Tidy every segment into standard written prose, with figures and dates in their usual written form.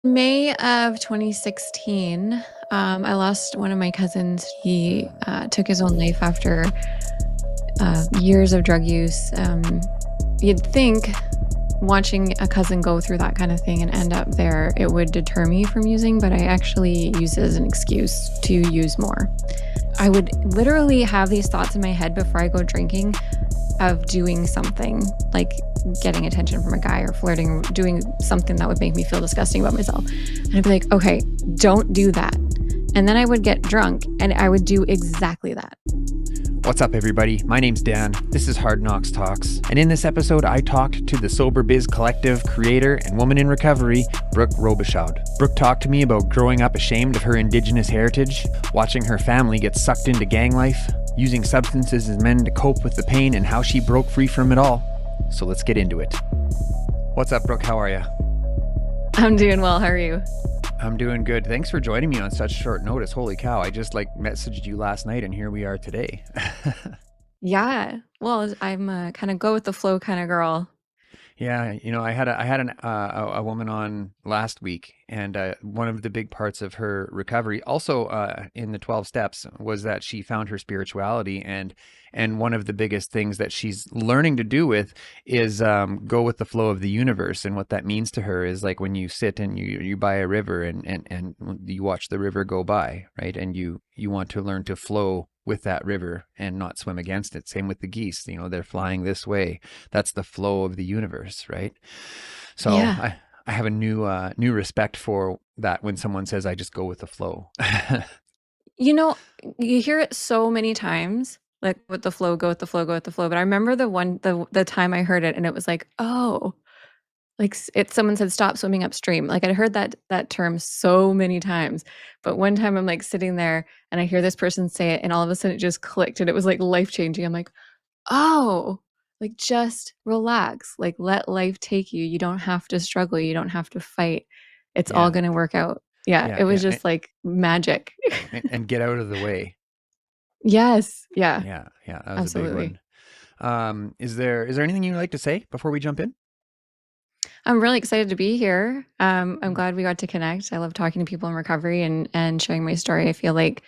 May of 2016, I lost one of my cousins. He Mm. took his own life after years of drug use. You'd think watching a cousin go through that kind of thing and end up there, it would deter me from using, but I actually use it as an excuse to use more. I would literally have these thoughts in my head before I go drinking of doing something like getting attention from a guy or flirting or doing something that would make me feel disgusting about myself. And I'd be like, okay, don't do that. And then I would get drunk and I would do exactly that. What's up, everybody? My name's Dan. This is Hard Knocks Talks. And in this episode, I talked to the Sober Biz Collective creator and woman in recovery, Brooke Robichaud. Brooke talked to me about growing up ashamed of her indigenous heritage, watching her family get sucked into gang life, using substances as men to cope with the pain, and how she broke free from it all. So let's get into it. What's up, Brooke? How are you? I'm doing well. How are you? I'm doing good. Thanks for joining me on such short notice. Holy cow. I just messaged you last night and here we are today. Yeah. Well, I'm a kind of go with the flow kind of girl. Yeah, I had a woman on last week, and one of the big parts of her recovery, also in the 12 steps, was that she found her spirituality, and one of the biggest things that she's learning to do with is go with the flow of the universe. And what that means to her is like when you sit and you by a river and you watch the river go by, right? And you want to learn to flow with that river and not swim against it. Same with the geese, they're flying this way. That's the flow of the universe, right? So Yeah. I have a new respect for that when someone says I just go with the flow. You know, you hear it so many times, like with the flow, go with the flow, go with the flow. But I remember the time I heard it and it was like, oh, like someone said, stop swimming upstream. Like I'd heard that term so many times, but one time I'm like sitting there and I hear this person say it, and all of a sudden it just clicked, and it was like life changing. I'm like, oh, like just relax, like let life take you. You don't have to struggle. You don't have to fight. It's all Yeah, gonna work out. Yeah, yeah, it was yeah, just like magic. and get out of the way. Yes, yeah, Yeah, yeah, that was a big absolutely. one. Is there anything you'd like to say before we jump in? I'm really excited to be here. I'm Mm. glad we got to connect. I love talking to people in recovery and sharing my story. I feel like,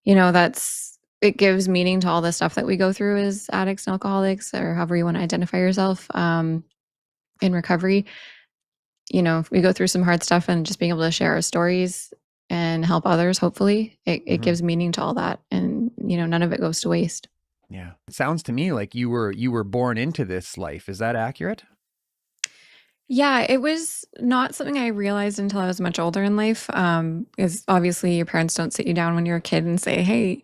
that's it gives meaning to all the stuff that we go through as addicts and alcoholics, or however you want to identify yourself, in recovery. We go through some hard stuff, and just being able to share our stories and help others, hopefully, it Hmm. gives meaning to all that. And, none of it goes to waste. Yeah, it sounds to me like you were born into this life. Is that accurate? Yeah, it was not something I realized until I was much older in life. Because obviously your parents don't sit you down when you're a kid and say, "Hey,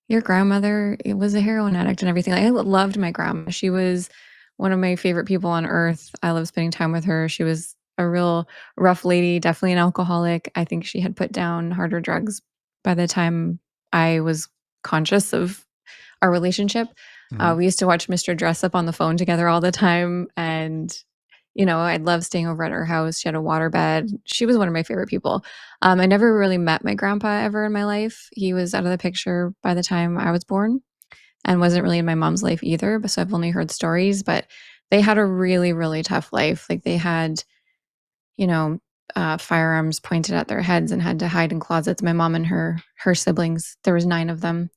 your grandmother was a heroin addict and everything." Like, I loved my grandma. She was one of my favorite people on earth. I love spending time with her. She was a real rough lady, definitely an alcoholic. I think she had put down harder drugs by the time I was conscious of our relationship. Hmm. We used to watch Mr. Dress Up on the phone together all the time, and I'd love staying over at her house. She had a waterbed. She was one of my favorite people. I never really met my grandpa ever in my life. He was out of the picture by the time I was born and wasn't really in my mom's life either. So I've only heard stories, but they had a really, really tough life. Like they had, you know, firearms pointed at their heads and had to hide in closets. My mom and her siblings, there was 9 of them.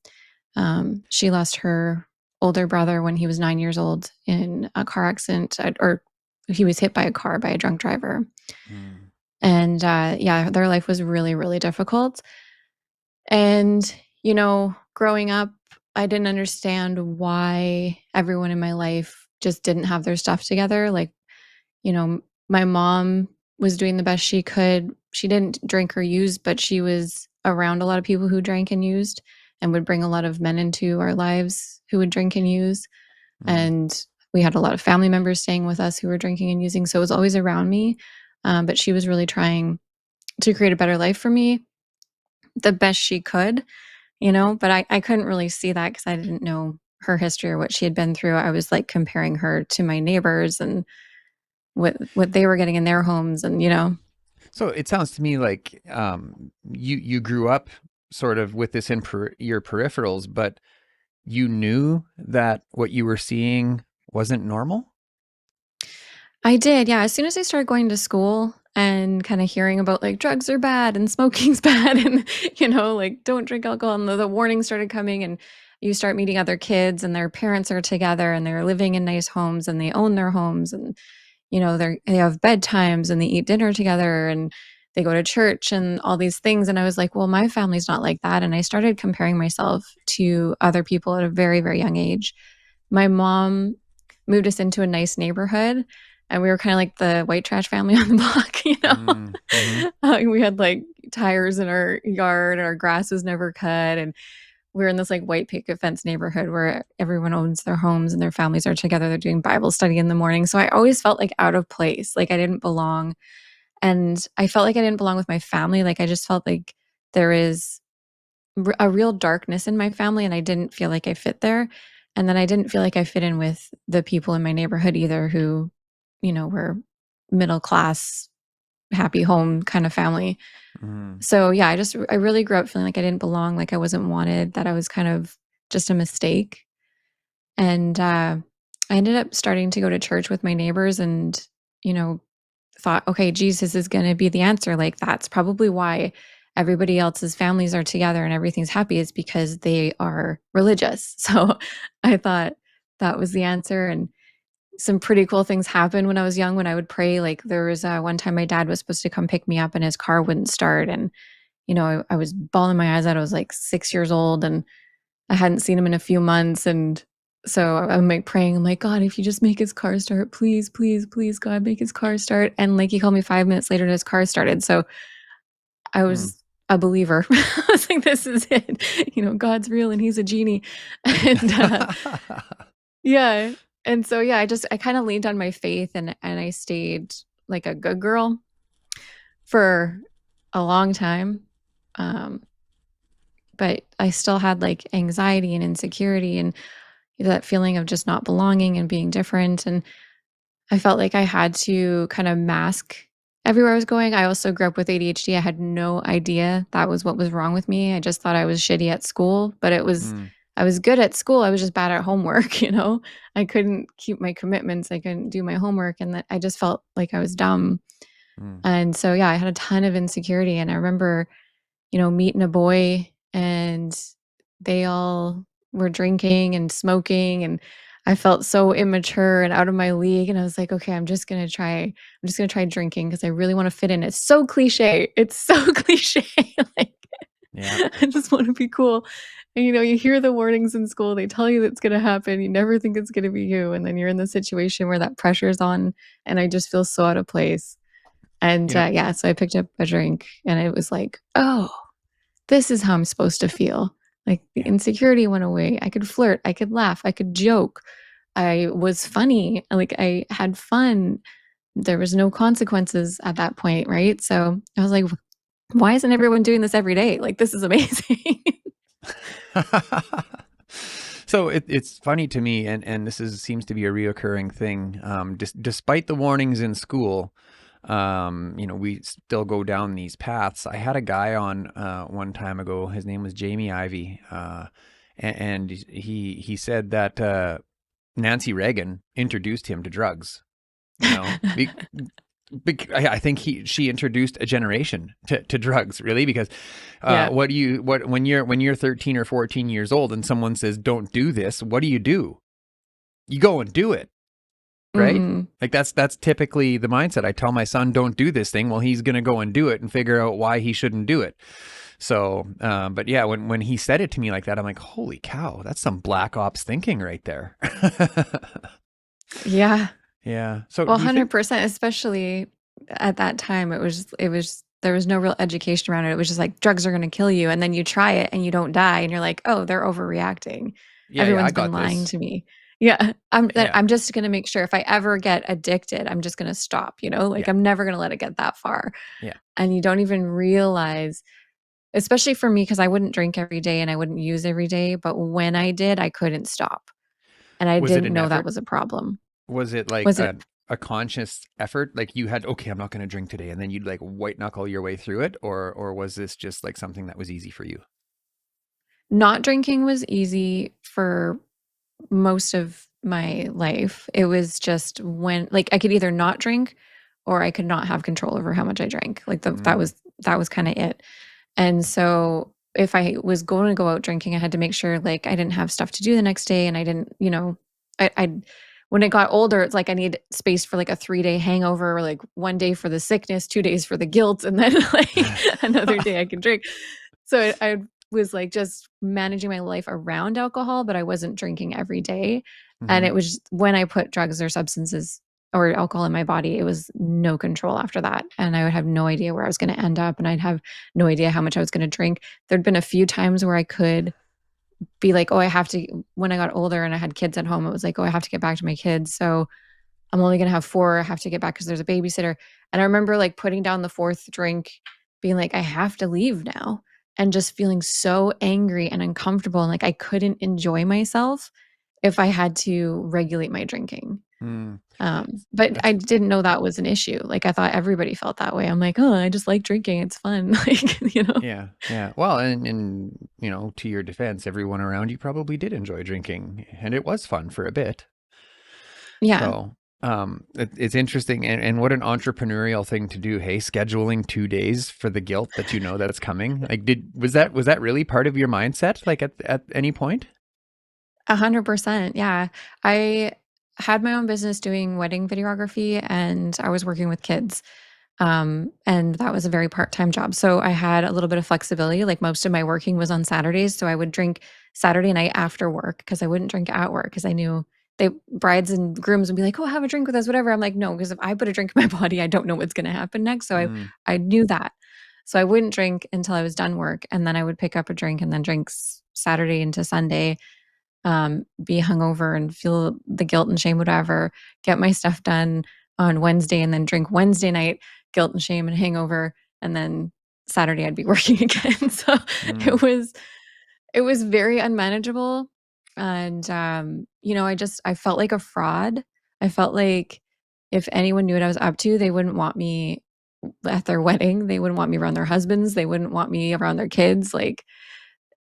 She lost her older brother when he was 9 years old in a car accident, or he was hit by a car by a drunk driver. Mm. And yeah, their life was really, really difficult. And, growing up, I didn't understand why everyone in my life just didn't have their stuff together. Like, my mom was doing the best she could. She didn't drink or use, but she was around a lot of people who drank and used, and would bring a lot of men into our lives who would drink and use. Mm. And we had a lot of family members staying with us who were drinking and using. So it was always around me. But she was really trying to create a better life for me the best she could, but I couldn't really see that because I didn't know her history or what she had been through. I was like comparing her to my neighbors and what they were getting in their homes, and. So it sounds to me like you grew up sort of with this in your peripherals, but you knew that what you were seeing wasn't normal. I did, yeah. As soon as I started going to school, and kind of hearing about like drugs are bad and smoking's bad and like don't drink alcohol, and the warnings started coming, and you start meeting other kids and their parents are together and they're living in nice homes and they own their homes, and they have bedtimes and they eat dinner together and they go to church and all these things. And I was like, well, my family's not like that. And I started comparing myself to other people at a very, very young age. My mom moved us into a nice neighborhood and we were kind of like the white trash family on the block. Mm-hmm. We had like tires in our yard and our grass was never cut. And we're in this like white picket fence neighborhood where everyone owns their homes and their families are together. They're doing Bible study in the morning. So I always felt like out of place, like I didn't belong. And I felt like I didn't belong with my family. Like I just felt like there is a real darkness in my family and I didn't feel like I fit there. And then I didn't feel like I fit in with the people in my neighborhood either who, were middle class, happy home kind of family. Mm-hmm. So yeah, I really grew up feeling like I didn't belong, like I wasn't wanted, that I was kind of just a mistake. And I ended up starting to go to church with my neighbors and, you know, thought, okay, Jesus is going to be the answer. Like that's probably why everybody else's families are together and everything's happy is because they are religious. So I thought that was the answer. And some pretty cool things happened when I was young when I would pray. Like there was one time my dad was supposed to come pick me up and his car wouldn't start. And, I was bawling my eyes out. I was like 6 years old and I hadn't seen him in a few months. And so I'm like praying, I'm like, God, if you just make his car start, please, please, please, God, make his car start. And like he called me 5 minutes later and his car started. So I Mm. was a believer. I was like, this is it. God's real and he's a genie. And yeah. And so yeah, I kind of leaned on my faith and I stayed like a good girl for a long time. Um, but I still had like anxiety and insecurity and that feeling of just not belonging and being different. And I felt like I had to kind of mask everywhere I was going. I also grew up with ADHD. I had no idea that was what was wrong with me. I just thought I was shitty at school, but Mm. I was good at school. I was just bad at homework. I couldn't keep my commitments. I couldn't do my homework. And that I just felt like I was dumb. Mm. And so, yeah, I had a ton of insecurity. And I remember meeting a boy and they all were drinking and smoking and I felt so immature and out of my league and I was like, okay, I'm just going to try drinking because I really want to fit in. It's so cliche. It's so cliche. Like Yeah. I just want to be cool. And you hear the warnings in school, they tell you that's going to happen. You never think it's going to be you and then you're in the situation where that pressure's on and I just feel so out of place. And You know, yeah, so I picked up a drink and it was like, oh, this is how I'm supposed to feel. Like the yeah. insecurity went away. I could flirt, I could laugh, I could joke. I was funny. Like I had fun. There was no consequences at that point, right? So I was like, why isn't everyone doing this every day? Like this is amazing. So it's funny to me, and this seems to be a reoccurring thing. Despite the warnings in school, we still go down these paths. I had a guy on one time ago. His name was Jamie Ivy, and he said that Nancy Reagan introduced him to drugs. You know, I think she introduced a generation to drugs, really, because Yeah. when you're 13 or 14 years old and someone says don't do this, what do? You go and do it, right? Hmm. Like that's typically the mindset. I tell my son don't do this thing, well, he's going to go and do it and figure out why he shouldn't do it. So, but yeah, when he said it to me like that, I'm like, holy cow, that's some black ops thinking right there. Yeah. Yeah. So Well, do you think? 100%, especially at that time, there was no real education around it. It was just like drugs are going to kill you. And then you try it and you don't die. And you're like, oh, they're overreacting. Yeah, I Everyone's been got lying this. to me. Yeah. Yeah, I'm just going to make sure if I ever get addicted, I'm just going to stop, like yeah, I'm never going to let it get that far. yeah. And you don't even realize, especially for me, because I wouldn't drink every day and I wouldn't use every day. But when I did, I couldn't stop. And I Was it didn't an know that effort? was a problem. Was it like Was it a conscious effort? Like you had, okay, I'm not going to drink today, and then you'd like white knuckle your way through it, or was this just like something that was easy for you? not drinking was easy for most of my life. It was just when like I could either not drink or I could not have control over how much I drank. Like Mm. that was kind of it. And so if I was going to go out drinking, I had to make sure like I didn't have stuff to do the next day, and I didn't, I when I got older, it's like I need space for like a 3-day hangover, or like 1 day for the sickness, 2 days for the guilt, and then like another day I can drink. So I was like just managing my life around alcohol, but I wasn't drinking every day. And Hmm. it was when I put drugs or substances or alcohol in my body, it was no control after that. And I would have no idea where I was going to end up. And I'd have no idea how much I was going to drink. There'd been a few times where I could be like, oh, I have to, when I got older and I had kids at home, it was like, oh, I have to get back to my kids. So I'm only going to have four. I have to get back because there's a babysitter. And I remember like putting down the fourth drink, being like, I have to leave now. And just feeling so angry and uncomfortable. And like I couldn't enjoy myself if I had to regulate my drinking. Mm. But I That's didn't know that was an issue. Like I thought everybody felt that way. I'm like, oh, I just like drinking. It's fun. Like, Yeah, yeah. Well, and to your defense, everyone around you probably did enjoy drinking, and it was fun for a bit. Yeah. So, it's interesting, and what an entrepreneurial thing to do. Hey, scheduling 2 days for the guilt that you know that's coming. Like, was that really part of your mindset? Like at any point? 100%. Yeah. I had my own business doing wedding videography, and I was working with kids. And that was a very part-time job. So I had a little bit of flexibility. Like most of my working was on Saturdays. So I would drink Saturday night after work because I wouldn't drink at work because I knew they brides and grooms would be like, oh, have a drink with us, whatever. I'm like, no, because if I put a drink in my body, I don't know what's going to happen next. So Mm, I knew that. So I wouldn't drink until I was done work. And then I would pick up a drink and then drink Saturday into Sunday, be hungover and feel the guilt and shame, whatever, get my stuff done on Wednesday and then drink Wednesday night, guilt and shame and hangover. And then Saturday I'd be working again. So mm, it was, it was very unmanageable. And, I felt like a fraud. I felt like if anyone knew what I was up to, they wouldn't want me at their wedding. They wouldn't want me around their husbands. They wouldn't want me around their kids. Like,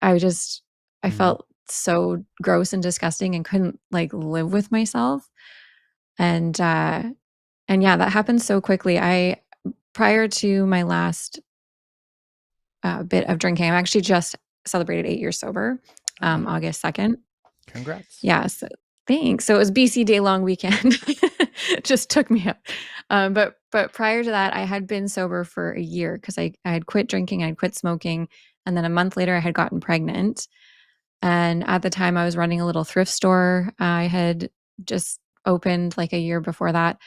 I just I mm, felt so gross and disgusting and couldn't, like, live with myself, and, uh and yeah, that happened so quickly. I prior to my last, bit of drinking, I actually just celebrated 8 years sober, oh, August 2nd. congrats. Yeah, so thanks. So it was BC Day long weekend. Just took me up. But prior to that, I had been sober for a year because I had quit drinking, I had quit smoking, and then a month later, I had gotten pregnant. And at the time, I was running a little thrift store. I had just opened like a year before that.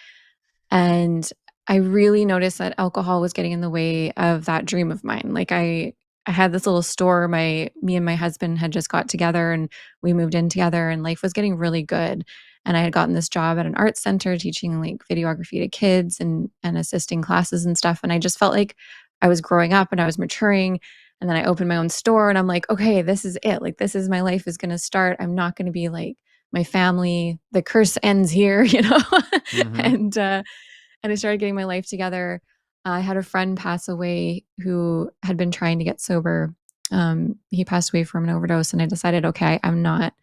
And I really noticed that alcohol was getting in the way of that dream of mine. Like I had this little store, me and my husband had just got together and we moved in together and life was getting really good. And I had gotten this job at an art center teaching like videography to kids and assisting classes and stuff. And I just felt like I was growing up and I was maturing. And then I opened my own store and I'm like, okay, this is it. Like this is my life is gonna start. I'm not gonna be like my family. The curse ends here, Mm-hmm. and and I started getting my life together. I had a friend pass away who had been trying to get sober. He passed away from an overdose, and I decided, okay, I'm not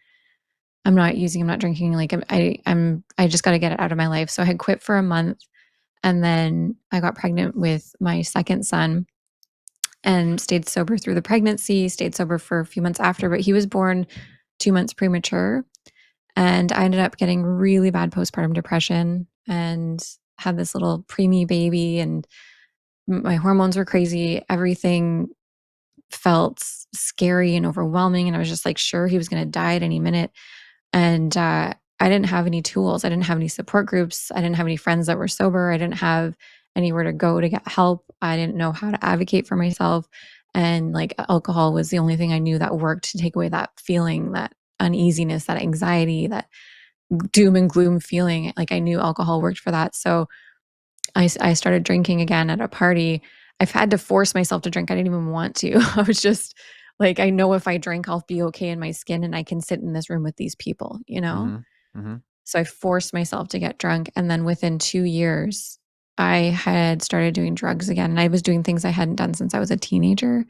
using, I'm not drinking. Like I just got to get it out of my life. So I had quit for a month, and then I got pregnant with my second son, and stayed sober through the pregnancy. Stayed sober for a few months after, but he was born 2 months premature, and I ended up getting really bad postpartum depression and had this little preemie baby, and my hormones were crazy. Everything felt scary and overwhelming. And I was just like, sure, he was going to die at any minute. And I didn't have any tools. I didn't have any support groups. I didn't have any friends that were sober. I didn't have anywhere to go to get help. I didn't know how to advocate for myself. And like alcohol was the only thing I knew that worked to take away that feeling, that uneasiness, that anxiety, that doom and gloom feeling. Like I knew alcohol worked for that. So I started drinking again at a party. I've had to force myself to drink. I didn't even want to. I was just like, I know if I drink, I'll be okay in my skin and I can sit in this room with these people. Mm-hmm. Mm-hmm. So I forced myself to get drunk. And then within 2 years, I had started doing drugs again. And I was doing things I hadn't done since I was a teenager.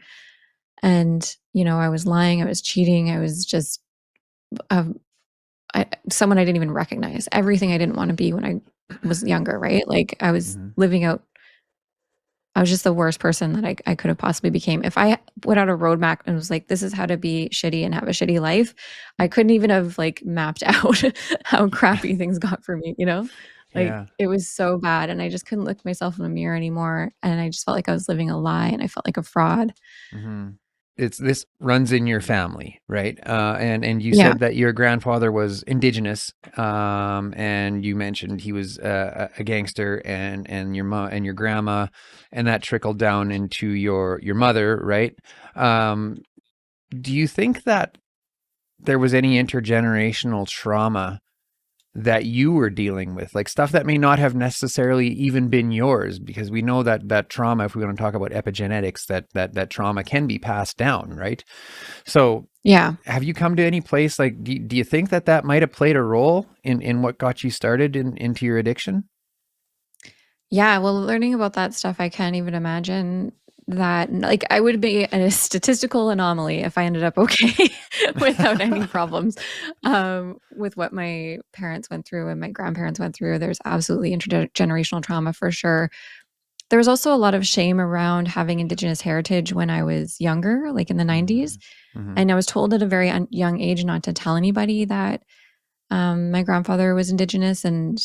And, I was lying, I was cheating, I was just someone I didn't even recognize, everything I didn't want to be when I was younger, right? Like I was Hmm. living out I was just the worst person that I could have possibly became. If I put out a roadmap and was like, this is how to be shitty and have a shitty life, I couldn't even have like mapped out how crappy things got for me, you know? Like Yeah. it was so bad and I just couldn't look myself in the mirror anymore. And I just felt like I was living a lie and I felt like a fraud. Hmm. It's this runs in your family, right? And you Yeah. said that your grandfather was indigenous, and you mentioned he was a gangster, and your mom and your grandma, and that trickled down into your mother, right? Um, do you think that there was any intergenerational trauma that you were dealing with, like stuff that may not have necessarily even been yours, because we know that trauma, if we want to talk about epigenetics, that trauma can be passed down, right? So Yeah. have you come to any place, like, do you think that might have played a role in what got you started into your addiction? Yeah, well, learning about that stuff, I can't even imagine that. Like, I would be a statistical anomaly if I ended up okay without any problems. With what my parents went through and my grandparents went through, there's absolutely intergenerational trauma for sure. There was also a lot of shame around having Indigenous heritage when I was younger, like in the 90s. Mm-hmm. And I was told at a very young age not to tell anybody that my grandfather was Indigenous and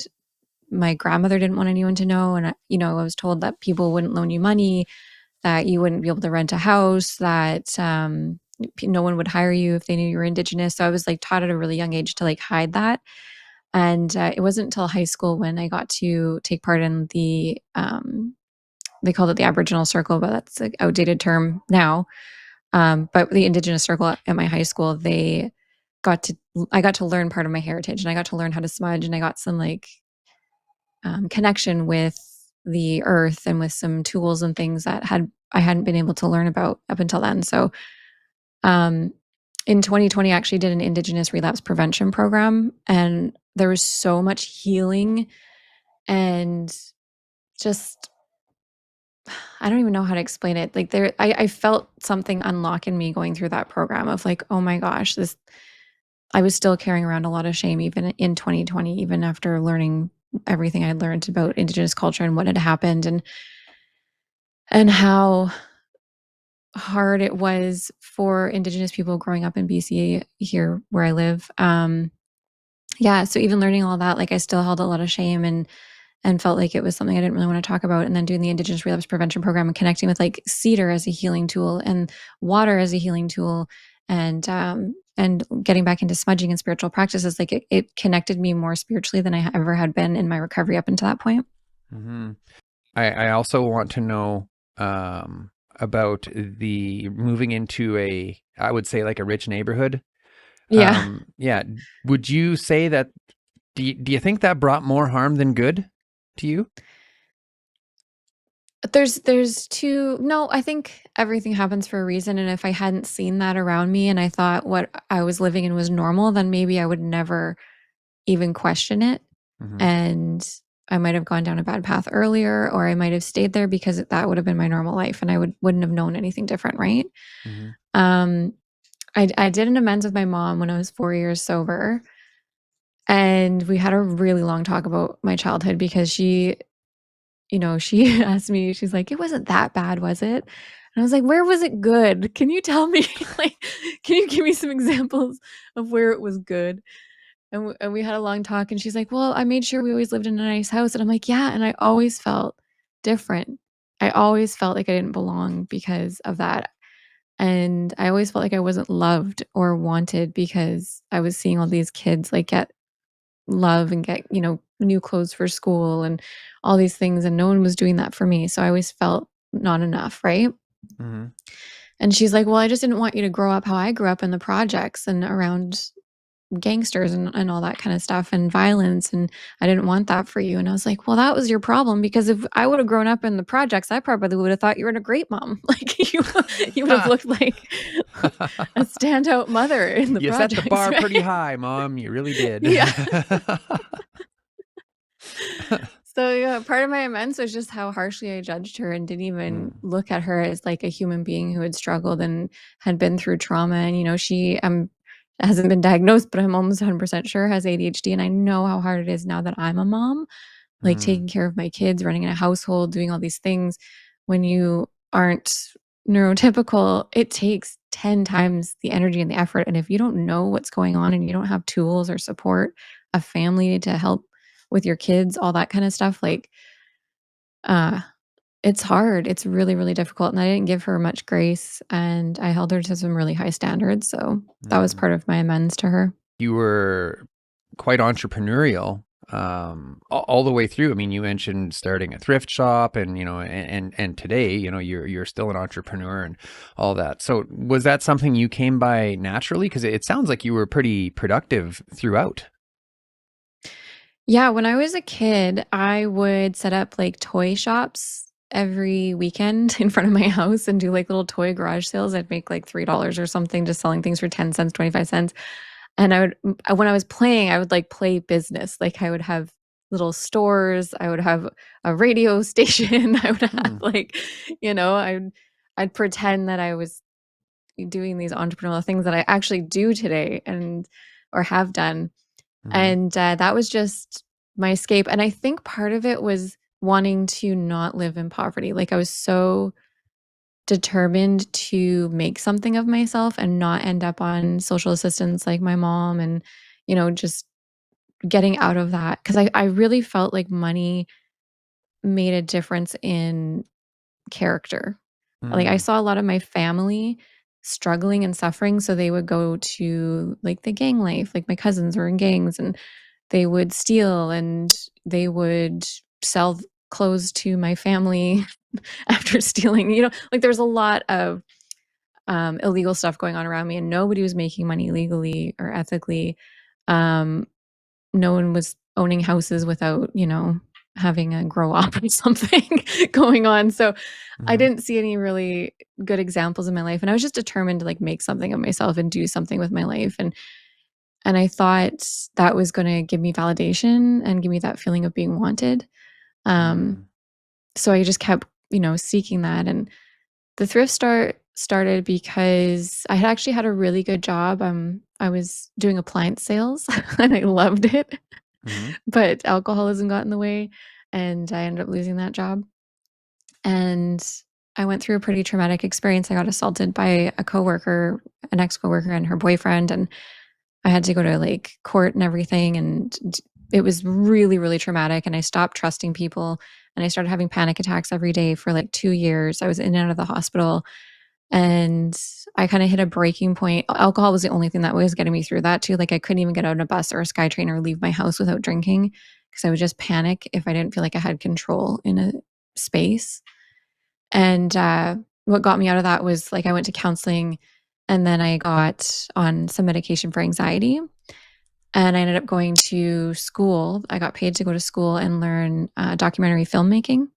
my grandmother didn't want anyone to know. And, I was told that people wouldn't loan you money, that you wouldn't be able to rent a house, that no one would hire you if they knew you were Indigenous. So I was like taught at a really young age to like hide that. And it wasn't until high school when I got to take part in they called it the Aboriginal Circle, but that's an outdated term now. But the Indigenous Circle at my high school, got to, I got to learn part of my heritage and I got to learn how to smudge and I got some like connection with the earth and with some tools and things that I hadn't been able to learn about up until then. So um, in 2020, I actually did an Indigenous relapse prevention program, and there was so much healing and just I don't even know how to explain it. Like I felt something unlock in me going through that program of like, oh my gosh, this I was still carrying around a lot of shame even in 2020, even after learning everything I'd learned about Indigenous culture and what had happened and how hard it was for Indigenous people growing up in BC here where I live. Yeah, so even learning all that, like I still held a lot of shame and felt like it was something I didn't really want to talk about. And then doing the Indigenous relapse prevention program and connecting with like cedar as a healing tool and water as a healing tool and getting back into smudging and spiritual practices, like it connected me more spiritually than I ever had been in my recovery up until that point. Mm-hmm. I also want to know about the moving into I would say like a rich neighborhood. Yeah. Yeah. Would you say that, do you think that brought more harm than good to you? There's two no, I think everything happens for a reason, and if I hadn't seen that around me and I thought what I was living in was normal, then maybe I would never even question it, Mm-hmm. and I might have gone down a bad path earlier, or I might have stayed there because that would have been my normal life, and I wouldn't have known anything different, right? Mm-hmm. Um, I did an amends with my mom when I was 4 years sober, and we had a really long talk about my childhood because she asked me, she's like, "It wasn't that bad, was it?" And I was like, "Where was it good? Can you tell me? Like, can you give me some examples of where it was good?" And we had a long talk, and she's like, "Well, I made sure we always lived in a nice house." And I'm like, "Yeah." And I always felt different. I always felt like I didn't belong because of that. And I always felt like I wasn't loved or wanted because I was seeing all these kids like get love and get, new clothes for school and all these things, and no one was doing that for me, so I always felt not enough, right? Mm-hmm. And she's like, "Well, I just didn't want you to grow up how I grew up in the projects and around gangsters and all that kind of stuff and violence, and I didn't want that for you." And I was like, "Well, that was your problem because if I would have grown up in the projects, I probably would have thought you were a great mom. Like you would have looked like a standout mother in the You set the projects, bar pretty right?" high, Mom. You really did. Yeah. So yeah, part of my amends was just how harshly I judged her and didn't even Mm. look at her as like a human being who had struggled and had been through trauma. And she hasn't been diagnosed, but I'm almost 100% sure has ADHD. And I know how hard it is now that I'm a mom like Mm, taking care of my kids, running a household, doing all these things. When you aren't neurotypical, it takes 10 times the energy and the effort. And if you don't know what's going on and you don't have tools or support, a family to help with your kids, all that kind of stuff, like, uh, it's hard. It's really, really difficult. And I didn't give her much grace and I held her to some really high standards. So that was mm. part of my amends to her. You were quite entrepreneurial all the way through. I mean, you mentioned starting a thrift shop, and and today, you're still an entrepreneur and all that. So, was that something you came by naturally? Because it sounds like you were pretty productive throughout. Yeah, when I was a kid, I would set up like toy shops every weekend in front of my house and do like little toy garage sales. I'd make like $3 or something just selling things for 10 cents, 25 cents. And when I was playing, I would like play business. Like I would have little stores, I would have a radio station, I would have Hmm. like, I'd pretend that I was doing these entrepreneurial things that I actually do today and or have done. Mm-hmm. And, that was just my escape, and I think part of it was wanting to not live in poverty. Like, I was so determined to make something of myself and not end up on social assistance like my mom and, just getting out of that because I really felt like money made a difference in character. Like, I Mm-hmm. saw a lot of my family struggling and suffering, so they would go to, like, the gang life, like, my cousins were in gangs, and they would steal, and they would sell clothes to my family after stealing, like, there's a lot of, illegal stuff going on around me, and nobody was making money legally or ethically. Um, no one was owning houses without, having a grow up or something going on, so I Mm-hmm. didn't see any really good examples in my life, and I was just determined to, like, make something of myself and do something with my life, and I thought that was gonna give me validation and give me that feeling of being wanted, um, Mm-hmm. so I just kept, seeking that, and the thrift started because I had actually had a really good job, I was doing appliance sales, and I loved it, Mm-hmm. but alcoholism got in the way, and I ended up losing that job, and I went through a pretty traumatic experience. I got assaulted by a coworker, an ex-coworker and her boyfriend, and I had to go to, like, court and everything, and it was really, really traumatic, and I stopped trusting people, and I started having panic attacks every day for, like, 2 years. I was in and out of the hospital, and I kinda hit a breaking point. Alcohol was the only thing that was getting me through that too, like, I couldn't even get on a bus or a SkyTrain or leave my house without drinking because I would just panic if I didn't feel like I had control in a space, and, what got me out of that was, like, I went to counseling, and then I got on some medication for anxiety, and I ended up going to school. I got paid to go to school and learn, documentary filmmaking.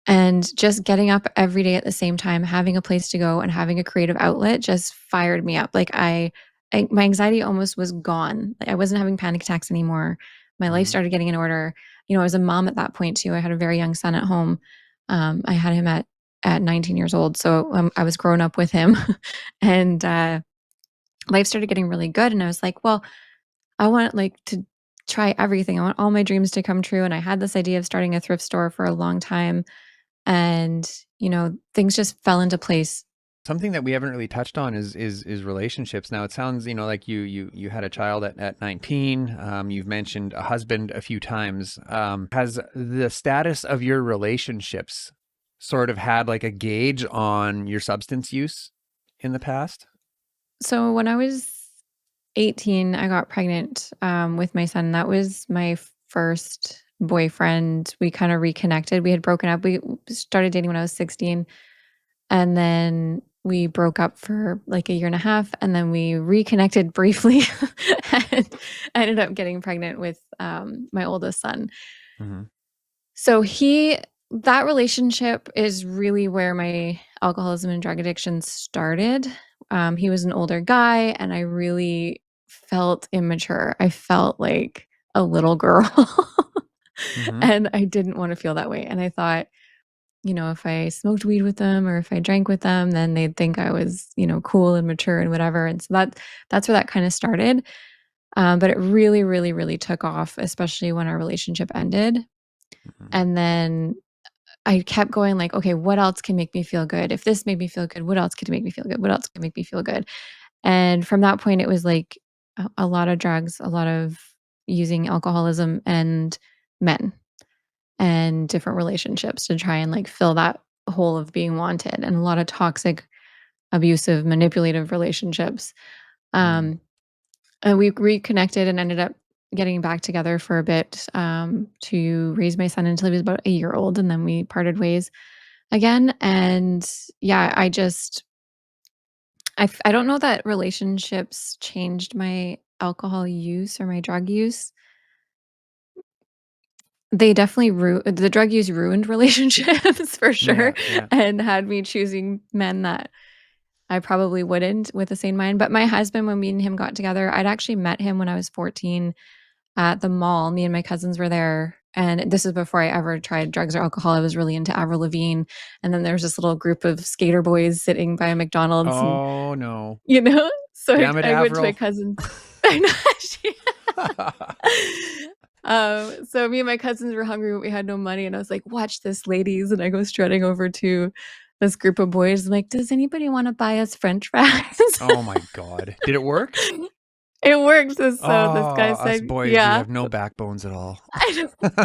And just getting up every day at the same time, having a place to go and having a creative outlet just fired me up. Like I my anxiety almost was gone. Like, I wasn't having panic attacks anymore. My life Mm-hmm. started getting in order. I was a mom at that point too. I had a very young son at home. I had him at 19 years old, so I was growing up with him, and life started getting really good. And I was like, well, I want like to try everything. I want all my dreams to come true. And I had this idea of starting a thrift store for a long time and, things just fell into place. Something that we haven't really touched on is relationships. Now it sounds, like you had a child at 19. You've mentioned a husband a few times. Has the status of your relationships sort of had like a gauge on your substance use in the past? So when I was 18, I got pregnant with my son. That was my first boyfriend. We kind of reconnected. We had broken up. We started dating when I was 16. And then we broke up for like a year and a half. And then we reconnected briefly. And I ended up getting pregnant with my oldest son. Mm-hmm. So that relationship is really where my alcoholism and drug addiction started. He was an older guy, and I really felt immature. I felt like a little girl, Mm-hmm. and I didn't want to feel that way. And I thought, if I smoked weed with them or if I drank with them, then they'd think I was, cool and mature and whatever. And so that's where that kind of started. But it really, really, really took off, especially when our relationship ended. Mhm. And then I kept going like, okay, what else can make me feel good? If this made me feel good, what else could make me feel good? What else can make me feel good? And from that point, it was like a lot of drugs, a lot of using alcoholism and men and different relationships to try and like fill that hole of being wanted, and a lot of toxic, abusive, manipulative relationships. Mm. Um, and we reconnected and ended up getting back together for a bit to raise my son until he was about a year old. And then we parted ways again. And yeah, I don't know that relationships changed my alcohol use or my drug use. They definitely the drug use ruined relationships for sure, Yeah, yeah. and had me choosing men that I probably wouldn't with a sane mind. But my husband, when me and him got together, I'd actually met him when I was 14 at the mall. Me and my cousins were there, and this is before I ever tried drugs or alcohol. I was really into Avril Lavigne, and then there was this little group of skater boys sitting by a McDonald's, and Oh no. you know, so Damn it, I went to my Avril. cousin. I know. she- so me and my cousins were hungry, but we had no money, and I was like, "Watch this, ladies!" And I go strutting over to this group of boys. I'm like, "Does anybody want to buy us French fries?" Oh my God. Did it work? It worked. Oh, So this guy us said, boys, we "Yeah." have no backbones at all. I know.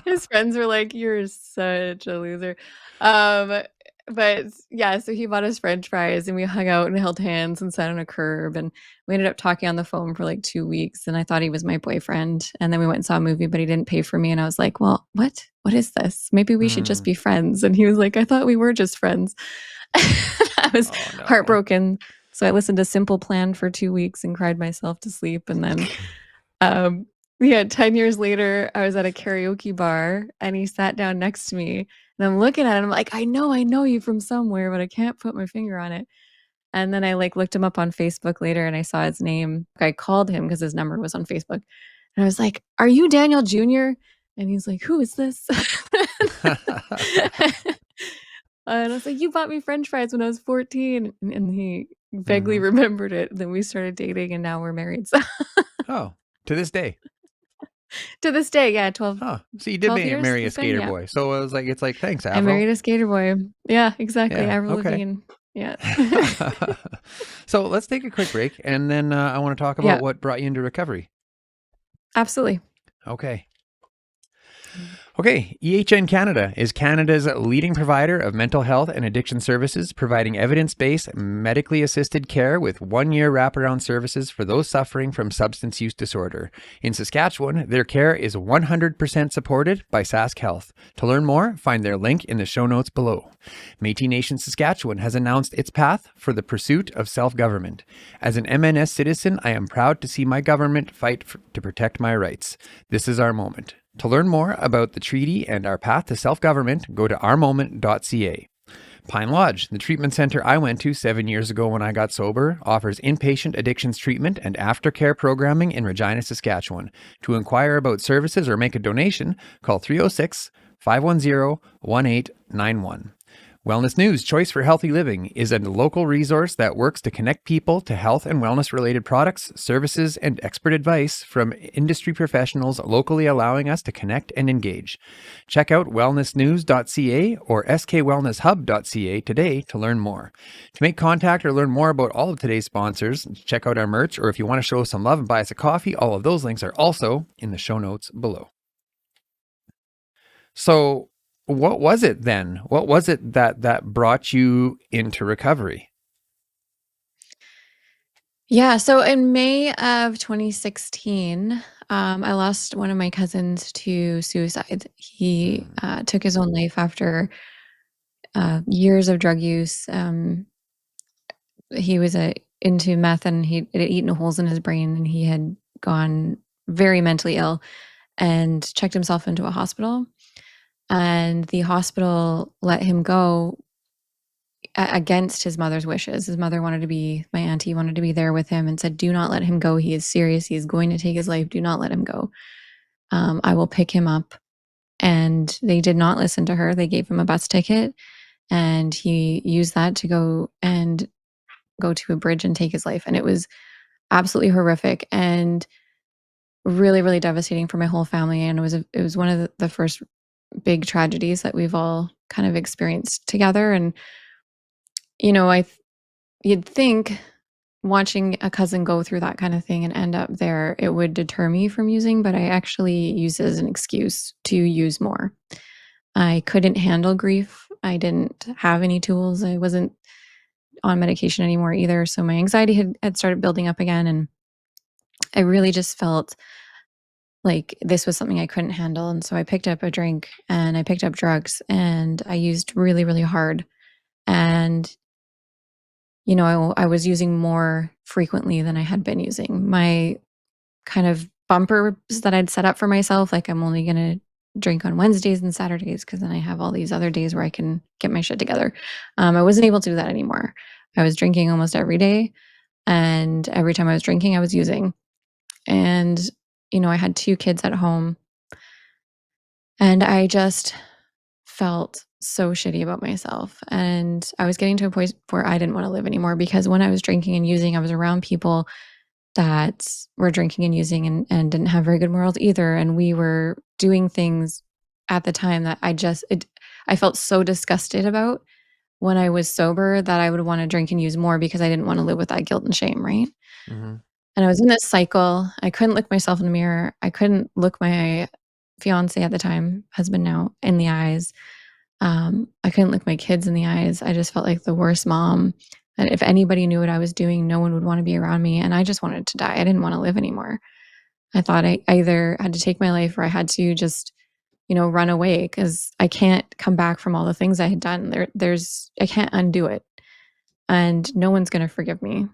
His friends were like, "You're such a loser." Um, but yeah, so he bought us French fries and we hung out and held hands and sat on a curb, and we ended up talking on the phone for like 2 weeks, and I thought he was my boyfriend. And then we went and saw a movie, but he didn't pay for me, and I was like, "Well, what? What is this? Maybe we should just Mm. be friends." And he was like, "I thought we were just friends." I was Oh no. heartbroken. So I listened to Simple Plan for 2 weeks and cried myself to sleep, and then um, yeah, 10 years later, I was at a karaoke bar and he sat down next to me, and I'm looking at him like, I know you from somewhere, but I can't put my finger on it." And then I like looked him up on Facebook later and I saw his name. I called him because his number was on Facebook. And I was like, "Are you Daniel Jr.?" And he's like, "Who is this?" And I was like, "You bought me French fries when I was 14." And he vaguely Hmm. remembered it. Then we started dating and now we're married. So Oh, to this day. to this day, yeah, Huh. So you did 12 years marry a it's been, skater yeah. boy. So it was like, it's like, thanks, I Avril. married a skater boy. Yeah, exactly, Yeah. Avril Okay. Lavigne. Yeah. So let's take a quick break, and then I want to talk about Yeah, what brought you into recovery. absolutely. Okay. Okay, EHN Canada is Canada's leading provider of mental health and addiction services, providing evidence-based, medically assisted care with 1-year wraparound services for those suffering from substance use disorder. In Saskatchewan, their care is 100% supported by Sask Health. To learn more, find their link in the show notes below. Métis Nation Saskatchewan has announced its path for the pursuit of self-government. As an MNS citizen, I am proud to see my government fight to protect my rights. This is our moment. To learn more about the treaty and our path to self-government, go to ourmoment.ca. Pine Lodge, the treatment center I went to 7 years ago when I got sober, offers inpatient addictions treatment and aftercare programming in Regina, Saskatchewan. To inquire about services or make a donation, call 306 510 1891. Wellness News Choice for Healthy Living is a local resource that works to connect people to health and wellness related products, services, and expert advice from industry professionals, locally allowing us to connect and engage. Check out wellnessnews.ca or skwellnesshub.ca today to learn more. To make contact or learn more about all of today's sponsors, check out our merch, or if you want to show us some love and buy us a coffee, all of those links are also in the show notes below. So, what was it then? What was it that brought you into recovery? Yeah, so in May of 2016, I lost one of my cousins to suicide. He Mm, took his own life after years of drug use. He was into meth, and he it had eaten holes in his brain, and he had gone very mentally ill and checked himself into a hospital. And the hospital let him go against his mother's wishes. His mother wanted to be, my auntie wanted to be there with him and said, "Do not let him go. He is serious. He is going to take his life. Do not let him go. I will pick him up." And they did not listen to her. They gave him a bus ticket, and he used that to go to a bridge and take his life. And it was absolutely horrific and really, really devastating for my whole family. And it was one of the first big tragedies that we've all kind of experienced together. And, you know, you'd think watching a cousin go through that kind of thing and end up there, it would deter me from using, but I actually use it as an excuse to use more. I couldn't handle grief. I didn't have any tools. I wasn't on medication anymore either. So my anxiety had started building up again. And I really just felt like this was something I couldn't handle. And so I picked up a drink and I picked up drugs and I used really, really hard. And, you know, I was using more frequently than I had been using. My kind of bumpers that I'd set up for myself, like I'm only going to drink on Wednesdays and Saturdays because then I have all these other days where I can get my shit together. I wasn't able to do that anymore. I was drinking almost every day. And every time I was drinking, I was using. And, you know, I had 2 kids at home and I just felt so shitty about myself. And I was getting to a point where I didn't want to live anymore because when I was drinking and using, I was around people that were drinking and using and didn't have very good morals either. And we were doing things at the time that I felt so disgusted about when I was sober that I would want to drink and use more because I didn't want to live with that guilt and shame, right? Hmm. And I was in this cycle. I couldn't look myself in the mirror. I couldn't look my fiance at the time, husband now, in the eyes. I couldn't look my kids in the eyes. I just felt like the worst mom. And if anybody knew what I was doing, no one would want to be around me. And I just wanted to die. I didn't want to live anymore. I thought I either had to take my life or I had to just, you know, run away because I can't come back from all the things I had done. I can't undo it. And no one's going to forgive me.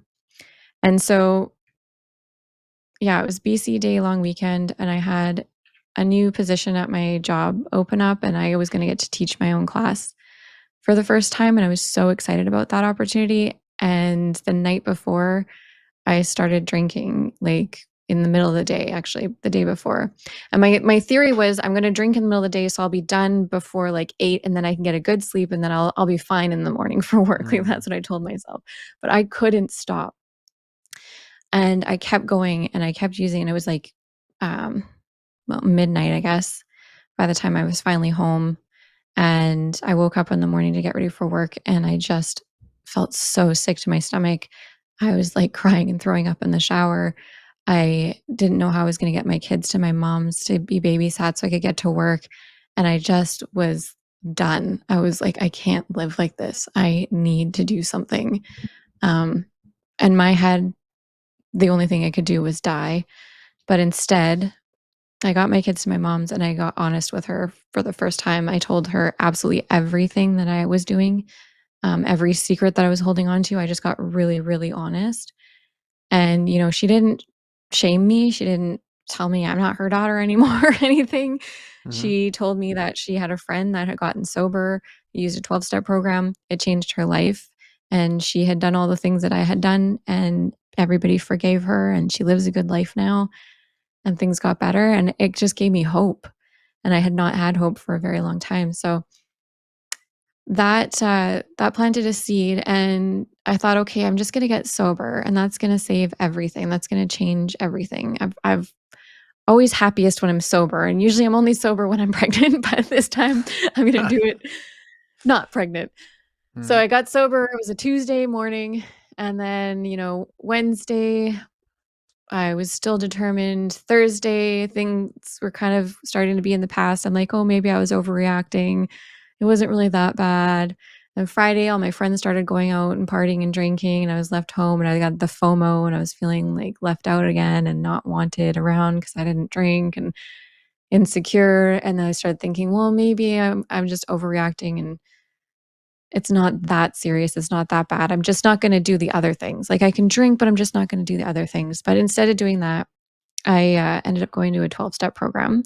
And so, yeah, it was BC Day long weekend, and I had a new position at my job open up, and I was going to get to teach my own class for the first time. And I was so excited about that opportunity. And the night before, I started drinking like in the middle of the day, actually, the day before. And my theory was I'm going to drink in the middle of the day, so I'll be done before like 8, and then I can get a good sleep, and then I'll be fine in the morning for work. Like Mm. that's what I told myself. But I couldn't stop. And I kept going and I kept using, and it was like, um, well, midnight, I guess, by the time I was finally home. And I woke up in the morning to get ready for work, and I just felt so sick to my stomach. I was like crying and throwing up in the shower. I didn't know how I was going to get my kids to my mom's to be babysat so I could get to work. And I just was done. I was like, I can't live like this. I need to do something. Um, and my head, the only thing I could do was die. But instead, I got my kids to my mom's and I got honest with her for the first time. I told her absolutely everything that I was doing, every secret that I was holding on to. I just got really, really honest. And, you know, she didn't shame me. She didn't tell me I'm not her daughter anymore or anything. Hmm. She told me that she had a friend that had gotten sober, used a 12-step program. It changed her life. And she had done all the things that I had done, and everybody forgave her, and she lives a good life now, and things got better. And it just gave me hope. And I had not had hope for a very long time. So that planted a seed, and I thought, okay, I'm just going to get sober, and that's going to save everything. That's going to change everything. I've always happiest when I'm sober, and usually I'm only sober when I'm pregnant, but this time I'm going to do it not pregnant. So Hmm. I got sober. It was a Tuesday morning, and then, you know, Wednesday I was still determined. Thursday, things were kind of starting to be in the past. I'm like, oh, maybe I was overreacting. It wasn't really that bad. And Friday, all my friends started going out and partying and drinking, and I was left home, and I got the FOMO, and I was feeling like left out again and not wanted around because I didn't drink and insecure. And then I started thinking, well, maybe I'm just overreacting, and it's not that serious. It's not that bad. I'm just not going to do the other things. Like I can drink, but I'm just not going to do the other things. But instead of doing that, I ended up going to a 12-step program.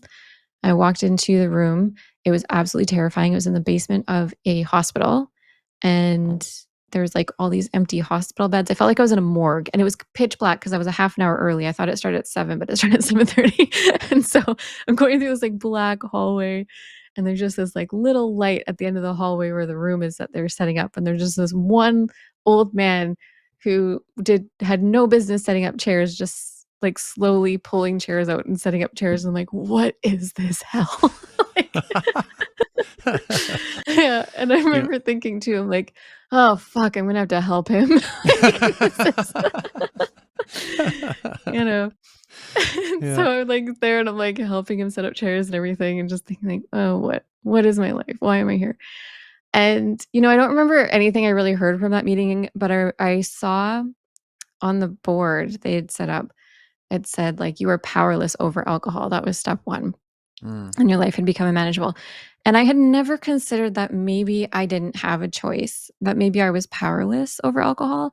I walked into the room. It was absolutely terrifying. It was in the basement of a hospital, and there was like all these empty hospital beds. I felt like I was in a morgue, and it was pitch black because I was a half an hour early. I thought it started at 7, but it started at 7:30. And so I'm going through this like black hallway, and there's just this like little light at the end of the hallway where the room is that they're setting up. And there's just this one old man who had no business setting up chairs, just like slowly pulling chairs out and setting up chairs. And I'm like, what is this hell? Like, Yeah, and I You know. remember thinking too, I'm like, "Oh, fuck, I'm gonna have to help him." Like, this is you know? And Yeah. so I'm, like, there, and I'm, like, helping him set up chairs and everything and just thinking, like, "Oh, what is my life? Why am I here?" And, I don't remember anything I really heard from that meeting, but I saw on the board they had set up, it said, like, "You are powerless over alcohol." That was step 1, Mm, and your life had become unmanageable. And I had never considered that maybe I didn't have a choice, that maybe I was powerless over alcohol.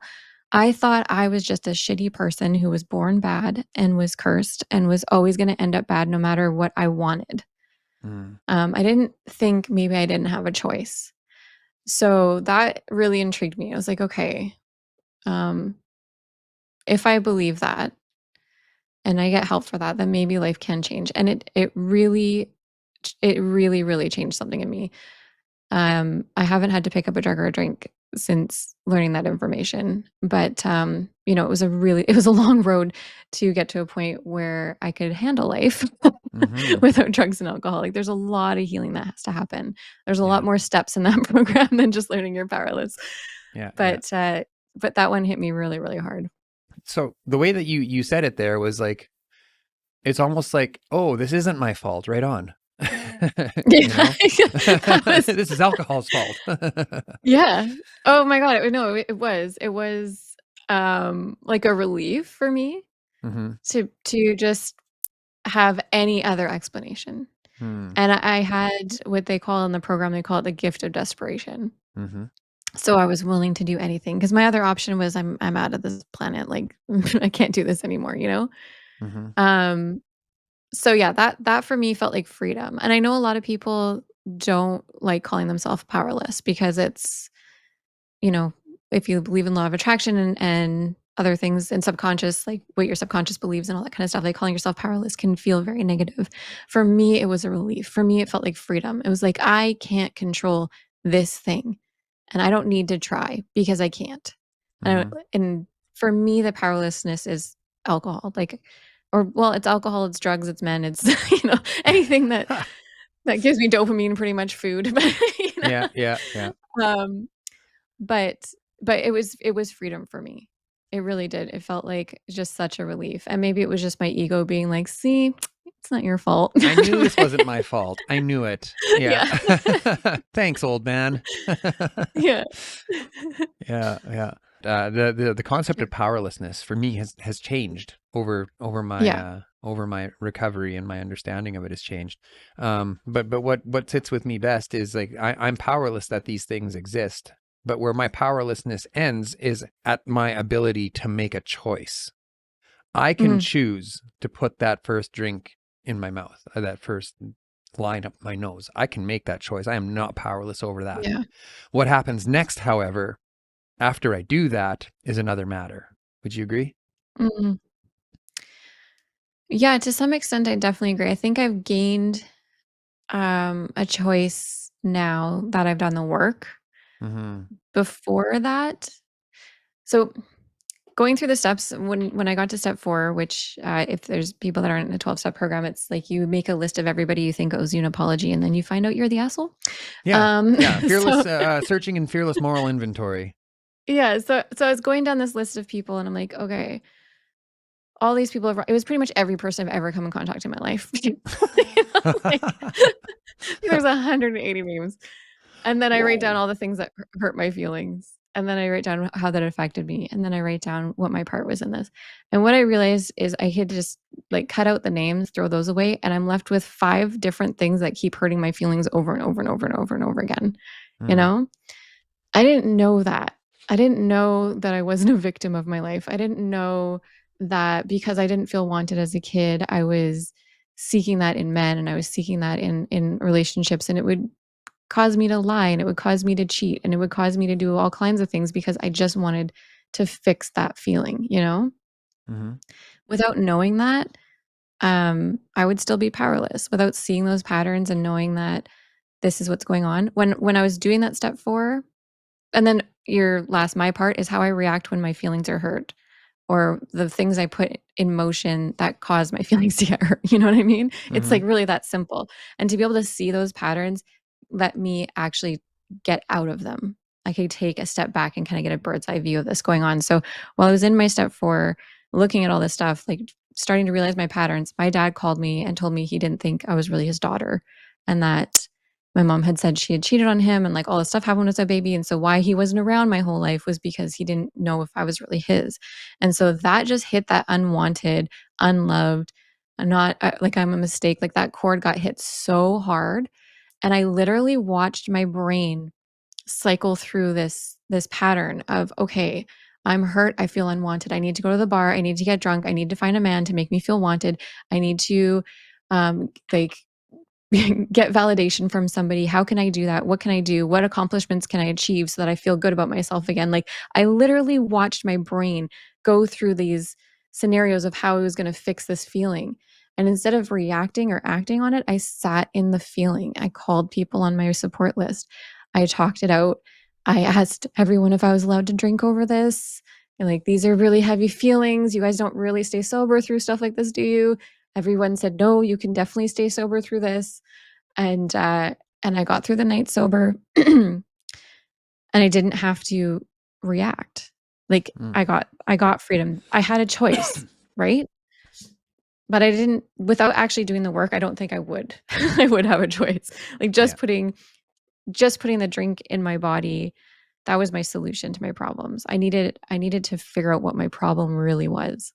I thought I was just a shitty person who was born bad and was cursed and was always gonna end up bad no matter what I wanted. mm, I didn't think maybe I didn't have a choice. So that really intrigued me. I was like, "Okay, um, if I believe that and I get help for that, then maybe life can change." And it really, really changed something in me. I haven't had to pick up a drug or a drink since learning that information, but, it was a long road to get to a point where I could handle life mhm. without drugs and alcohol. Like, there's a lot of healing that has to happen. There's a lot Yeah. more steps in that program than just learning you're powerless. Yeah, yeah. But that one hit me really, really hard. So the way that you said it there was like it's almost like, "Oh, this isn't my fault. Right on." You Yeah, know? that was This is alcohol's fault. yeah. Oh my god, no, it was. It was, like a relief for me Mhm. to just have any other explanation. Mm, And I had what they call in the program, they call it the gift of desperation. mhm, So I was willing to do anything because my other option was I'm out of this planet, like, I can't do this anymore, you know? mhm, Um, so yeah, that for me felt like freedom. And I know a lot of people don't like calling themselves powerless because it's you know, if you believe in law of attraction and other things and subconscious, like what your subconscious believes and all that kind of stuff, like calling yourself powerless can feel very negative. For me, it was a relief. For me, it felt like freedom. It was like, I can't control this thing and I don't need to try because I can't. mhm. And for me, the powerlessness is alcohol. Like, or well, it's alcohol, it's drugs, it's men, it's anything that gives me dopamine, pretty much food. But Yeah, yeah, yeah. um, but it was freedom for me. It really did. It felt like just such a relief, and maybe it was just my ego being like, "See, it's not your fault." I knew this wasn't my fault. I knew it. Yeah. Yeah. Thanks, old man. Yeah. Yeah, yeah. The concept of powerlessness for me has changed Yeah. over my recovery, and my understanding of it has changed. But what sits with me best is like I'm powerless that these things exist. But where my powerlessness ends is at my ability to make a choice. I can Mhm. choose to put that first drink in my mouth, or that first line up my nose. I can make that choice. I am not powerless over that. Yeah. What happens next, however, after I do that is another matter. Would you agree? Mhm. Yeah, to some extent, I definitely agree. I think I've gained, a choice now that I've done the work. Mm-hmm. Before that so going through the steps, when I got to step 4, which, if there's people that aren't in a 12-step program, it's like you make a list of everybody you think owes you an apology, and then you find out you're the asshole. Yeah. Um, Yeah. so Fearless, searching and fearless moral inventory. yeah, so I was going down this list of people, and I'm like, "Okay, all these people have" it was pretty much every person I've ever come in contact in my life. Like, there's 180 names. And then I write down Whoa. all the things that hurt my feelings, and then I write down how that affected me, and then I write down what my part was in this. And what I realized is I could just, like, cut out the names, throw those away, and I'm left with 5 different things that keep hurting my feelings over and over and over and over and over again, you Mm, know? I didn't know that. I didn't know that I wasn't a victim of my life. I didn't know that because I didn't feel wanted as a kid, I was seeking that in men, and I was seeking that in relationships, and it would cause me to lie, and it would cause me to cheat, and it would cause me to do all kinds of things because I just wanted to fix that feeling, you know? mm-hmm. Without knowing that, I would still be powerless without seeing those patterns and knowing that this is what's going on. When I was doing that step 4 and then my part is how I react when my feelings are hurt or the things I put in motion that cause my feelings to get hurt, you know what I mean? It's, Mm-hmm. like, really that simple, and to be able to see those patterns let me actually get out of them. I could take a step back and kind of get a bird's eye view of this going on. So while I was in my step 4, looking at all this stuff, like starting to realize my patterns, my dad called me and told me he didn't think I was really his daughter, and that my mom had said she had cheated on him and like all this stuff happened with a baby. And so why he wasn't around my whole life was because he didn't know if I was really his. And so that just hit that unwanted, unloved, not like I'm a mistake. Like that chord got hit so hard. And I literally watched my brain cycle through this pattern of, okay, I'm hurt, I feel unwanted, I need to go to the bar, I need to get drunk, I need to find a man to make me feel wanted, I need to like get validation from somebody. How can I do that? What can I do? What accomplishments can I achieve so that I feel good about myself again? Like I literally watched my brain go through these scenarios of how I was going to fix this feeling. And instead of reacting or acting on it, I sat in the feeling. I called people on my support list. I talked it out. I asked everyone if I was allowed to drink over this. And like, these are really heavy feelings. You guys don't really stay sober through stuff like this, do you? Everyone said, no, you can definitely stay sober through this. And I got through the night sober and I didn't have to react. Like Mm. I got freedom. I had a choice, right? But I didn't, without actually doing the work, I don't think I would. I would have a choice. Like Yeah. just putting the drink in my body, that was my solution to my problems. I needed to figure out what my problem really was.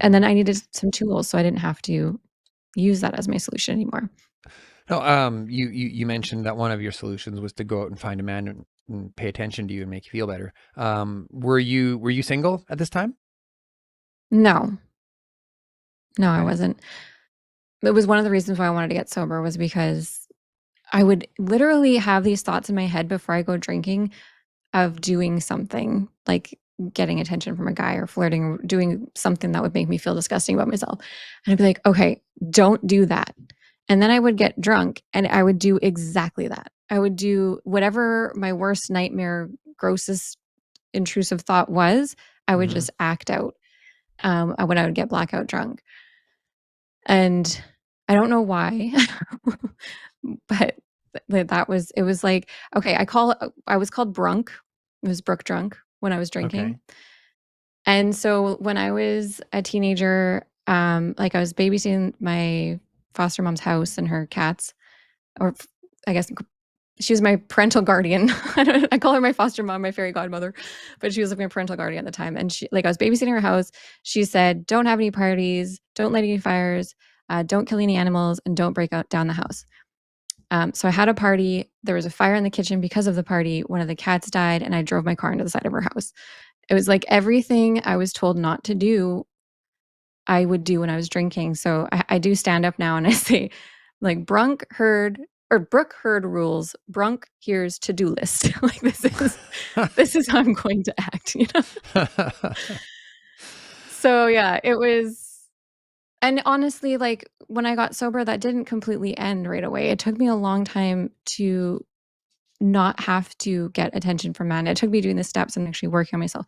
And then Hmm. I needed some tools so I didn't have to use that as my solution anymore. No, you mentioned that one of your solutions was to go out and find a man and pay attention to you and make you feel better. Were you single at this time? No, no, I Okay. wasn't. It was one of the reasons why I wanted to get sober was because I would literally have these thoughts in my head before I go drinking of doing something like getting attention from a guy or flirting or doing something that would make me feel disgusting about myself. And I'd be like, okay, don't do that. And then I would get drunk and I would do exactly that. I would do whatever my worst nightmare, grossest intrusive thought was, I would Hmm. just act out when I would get blackout drunk. And I don't know why, but it was like, okay, I was called Brunk. It was Brooke drunk when I was drinking. Okay. And so when I was a teenager, like I was babysitting my foster mom's house and her cats, or I guess she was my parental guardian. I call her my foster mom, my fairy godmother, but she was like my parental guardian at the time. And she, like, I was babysitting her house. She said, "Don't have any parties, don't light any fires, don't kill any animals, and don't break out down the house." So I had a party. There was a fire in the kitchen because of the party. One of the cats died, and I drove my car into the side of her house. It was like everything I was told not to do, I would do when I was drinking. So I do stand up now and I say, like, Brooke heard rules. Brunk here's to-do list. Like this is how I'm going to act, you know? So yeah, it was. And honestly, like when I got sober, that didn't completely end right away. It took me a long time to not have to get attention from men. It took me doing the steps and actually working on myself.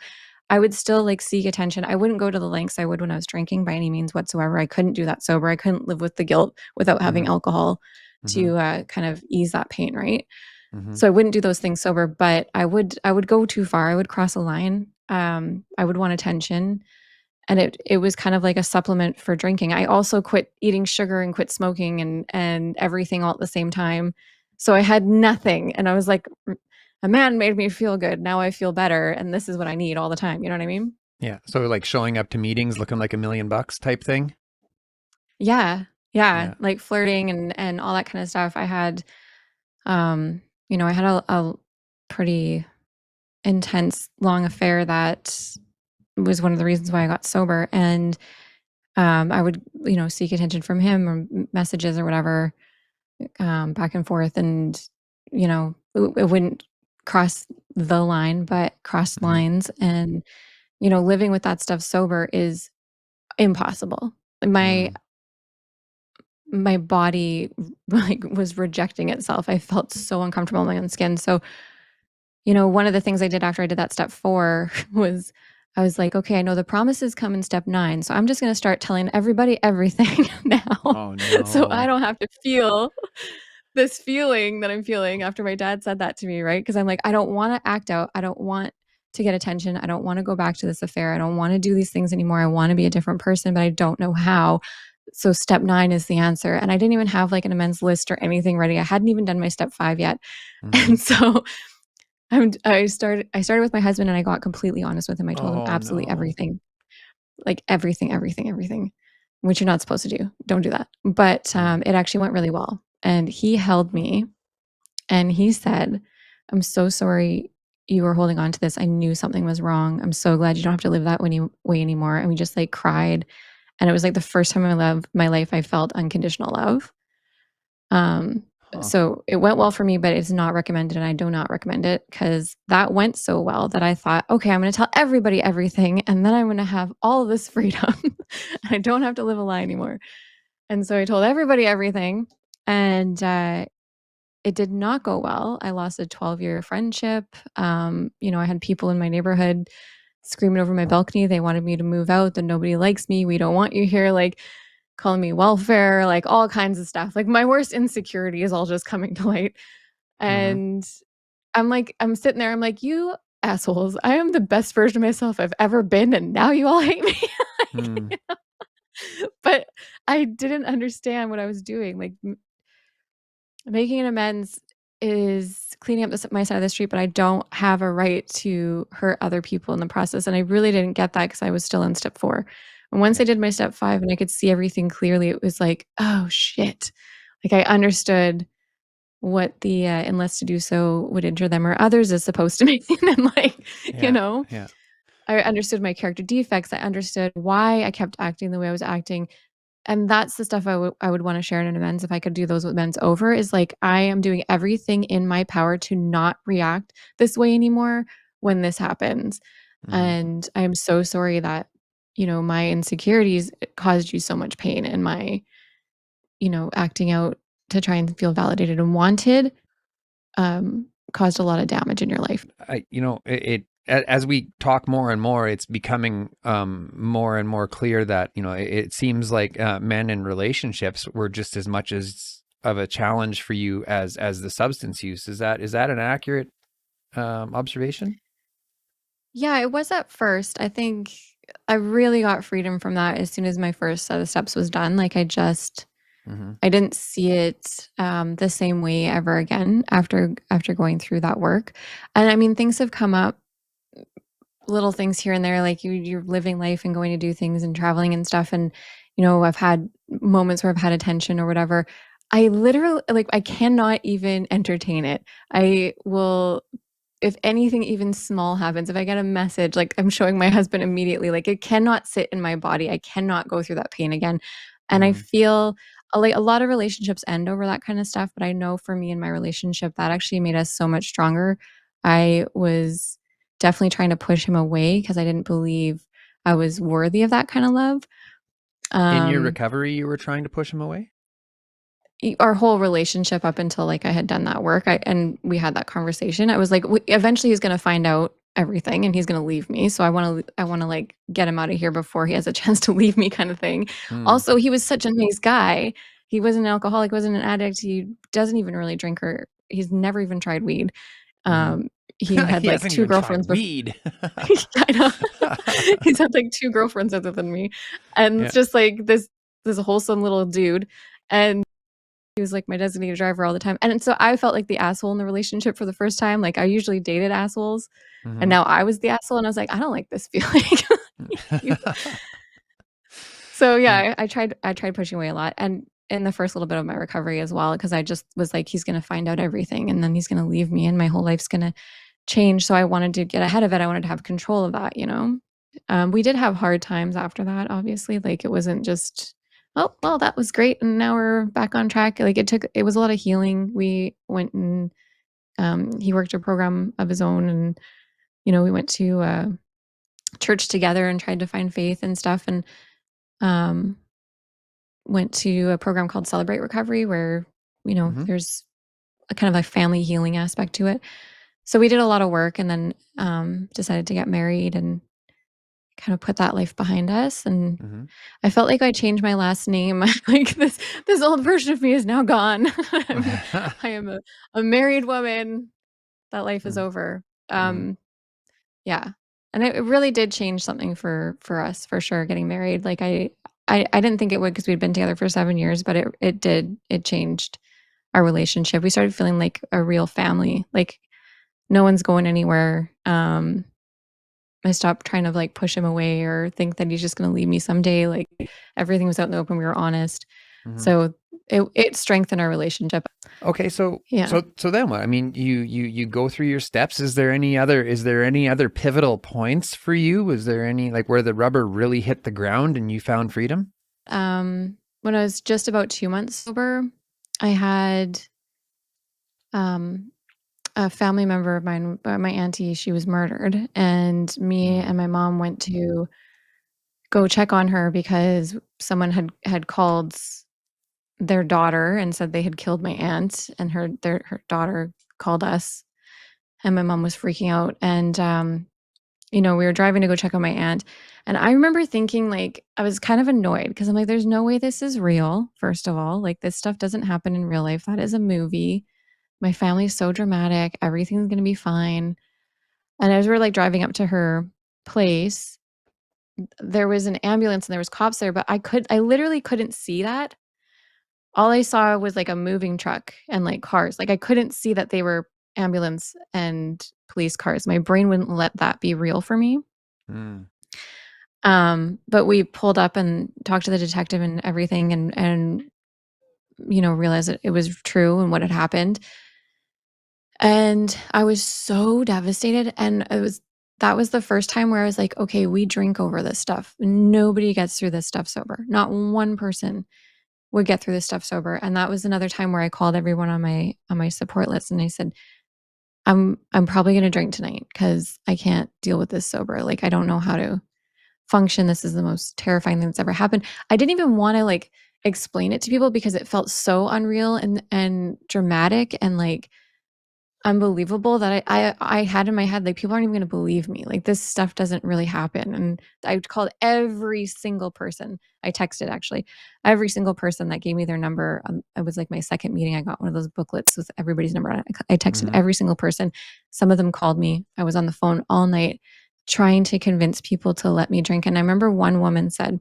I would still like seek attention. I wouldn't go to the lengths I would when I was drinking by any means whatsoever. I couldn't do that sober. I couldn't live with the guilt without having Hmm. alcohol Hmm. to kind of ease that pain, right? Hmm. So I wouldn't do those things sober, but I would go too far. I would cross a line. I would want attention, and it was kind of like a supplement for drinking. I also quit eating sugar and quit smoking and everything all at the same time. So I had nothing, and I was like, a man made me feel good. Now I feel better, and this is what I need all the time. You know what I mean? Yeah. So like showing up to meetings looking like $1 million type thing. Yeah, yeah, Yeah. like flirting and all that kind of stuff. I had, I had a pretty intense, long affair that was one of the reasons why I got sober, and I would, seek attention from him or messages or whatever, back and forth, and it wouldn't cross the line, but cross Hmm. lines, and living with that stuff sober is impossible. My Mm. my body like was rejecting itself. I felt so uncomfortable in my own skin. So, one of the things I did after I did that step 4 was I was like, okay, I know the promises come in step 9. So I'm just going to start telling everybody everything now. Oh So I no. don't have to feel this feeling that I'm feeling after my dad said that to me, right? Because I'm like, I don't want to act out. I don't want to get attention. I don't want to go back to this affair. I don't want to do these things anymore. I want to be a different person, but I don't know how. So step 9 is the answer. And I didn't even have like an amends list or anything ready. I hadn't even done my step 5 yet. Hmm. And so I started with my husband and I got completely honest with him. I told him Oh absolutely no. everything. Like everything, everything, everything, which you're not supposed to do. Don't do that. But Mm. it actually went really well. And he held me and he said, I'm so sorry you were holding on to this. I knew something was wrong. I'm so glad you don't have to live that way anymore. And we just like cried. And it was like the first time in my life I felt unconditional love. Um, Huh. so it went well for me, but it's not recommended, and I do not recommend it because that went so well that I thought, okay, I'm going to tell everybody everything, and then I'm going to have all of this freedom. I don't have to live a lie anymore. And so I told everybody everything, and it did not go well. I lost a 12-year friendship. I had people in my neighborhood screaming over my balcony. They wanted me to move out, that nobody likes me. We don't want you here. Like, calling me welfare, like all kinds of stuff. Like my worst insecurity is all just coming to light. Hmm. And I'm sitting there, I'm like, you assholes, I am the best version of myself I've ever been, and now you all hate me. Hmm. But I didn't understand what I was doing. Like making an amends is cleaning up my side of the street, but I don't have a right to hurt other people in the process. And I really didn't get that because I was still in step 4. And once I Yeah. did my step 5 and I could see everything clearly, it was like, oh shit. Like I understood what the unless to do so would injure them or others is supposed to mean. And like, you Yeah. know, Yeah. I understood my character defects. I understood why I kept acting the way I was acting. And that's the stuff I would wanna share in an amends if I could do those amends over, is like, I am doing everything in my power to not react this way anymore when this happens. Hmm. And I am so sorry that, my insecurities caused you so much pain and my, acting out to try and feel validated and wanted, caused a lot of damage in your life. As we talk more and more, it's becoming more and more clear that it seems like men in relationships were just as much as of a challenge for you as the substance use. Is that an accurate observation? Yeah, it was at first. I think I really got freedom from that as soon as my first set of steps was done. Like Hmm. I didn't see it the same way ever again after going through that work. And I mean, things have come up, little things here and there, like you're living life and going to do things and traveling and stuff. And I've had moments where I've had attention or whatever. I literally like I cannot even entertain it. I will if anything even small happens, if I get a message, like I'm showing my husband immediately, like it cannot sit in my body. I cannot go through that pain again. And I Hmm. feel like a lot of relationships end over that kind of stuff. But I know for me in my relationship, that actually made us so much stronger. I was definitely trying to push him away because I didn't believe I was worthy of that kind of love. In your Um, recovery, you were trying to push him away? our whole relationship up until like I had done that work, and we had that conversation. I was like, eventually he's going to find out everything and he's going to leave me. So I want to like get him out of here before he has a chance to leave me, kind of thing. Hmm. Also, he was such a nice guy. He wasn't an alcoholic, wasn't an addict. He doesn't even really drink, or he's never even tried weed. Hmm. Um, he had He like hasn't two even tried girlfriends before. weed. I know. He's had like two girlfriends other than me. And it's Yeah. just like this wholesome little dude. And he was like my designated driver all the time. And so I felt like the asshole in the relationship for the first time. Like I usually dated assholes, and Hmm. now I was the asshole, and I was like, I don't like this feeling. You. So Yeah. yeah, I tried pushing away a lot. And in the first little bit of my recovery as well, because I just was like, he's gonna find out everything and then he's gonna leave me and my whole life's gonna change. So I wanted to get ahead of it. I wanted to have control of that. We did have hard times after that, obviously. Like it wasn't just, oh, well, that was great. And now we're back on track. Like it was a lot of healing. We went and he worked a program of his own, and, we went to church together and tried to find faith and stuff. And um, went to a program called Celebrate Recovery where, Hmm. there's a kind of a family healing aspect to it. So we did a lot of work and then decided to get married, and kind of put that life behind us, and Mhm. I felt like I changed my last name. Like, this old version of me is now gone. I am a married woman. That life is Mhm. over. Mhm. Yeah, and it really did change something for us, for sure, getting married. Like, I didn't think it would, because 'cause we'd been together for 7 years, but it did. It changed our relationship. We started feeling like a real family, like, no one's going anywhere. I stopped trying to, like, push him away or think that he's just gonna leave me someday. Like, everything was out in the open, we were honest. Mhm. So, it strengthened our relationship. Okay, so Yeah. then what? I mean, you go through your steps. Is there any other pivotal points for you? Was there any, like, where the rubber really hit the ground and you found freedom? When I was just about 2 months sober, I had, um, a family member of mine, my auntie, she was murdered, and me Mm. and my mom went to go check on her because someone had called their daughter and said they had killed my aunt, and her daughter called us, and my mom was freaking out, and, we were driving to go check on my aunt, and I remember thinking, like, I was kind of annoyed because 'cause I'm like, "There's no way this is real, first of all, like, this stuff doesn't happen in real life, that is a movie. My family's so dramatic, everything's gonna be fine." And as we're, like, driving up to her place, there was an ambulance and there was cops there, but I literally couldn't see that. All I saw was, like, a moving truck and, like, cars. Like, I couldn't see that they were ambulance and police cars. My brain wouldn't let that be real for me. Mm. But we pulled up and talked to the detective and everything, and realized that it was true and what had happened. And I was so devastated, and that was the first time where I was like, "Okay, we drink over this stuff. Nobody gets through this stuff sober. Not one person would get through this stuff sober." And that was another time where I called everyone on my support list, and I said, I'm probably gonna drink tonight because I can't deal with this sober. Like, I don't know how to function. This is the most terrifying thing that's ever happened." I didn't even wanna, like, explain it to people because it felt so unreal and dramatic and, like, unbelievable that I had in my head, like, people aren't even gonna believe me, like, this stuff doesn't really happen, and I called every single person. I texted, actually, every single person that gave me their number. It was, like, my second meeting. I got one of those booklets with everybody's number on it. I texted Mhm. every single person. Some of them called me. I was on the phone all night trying to convince people to let me drink, and I remember one woman said,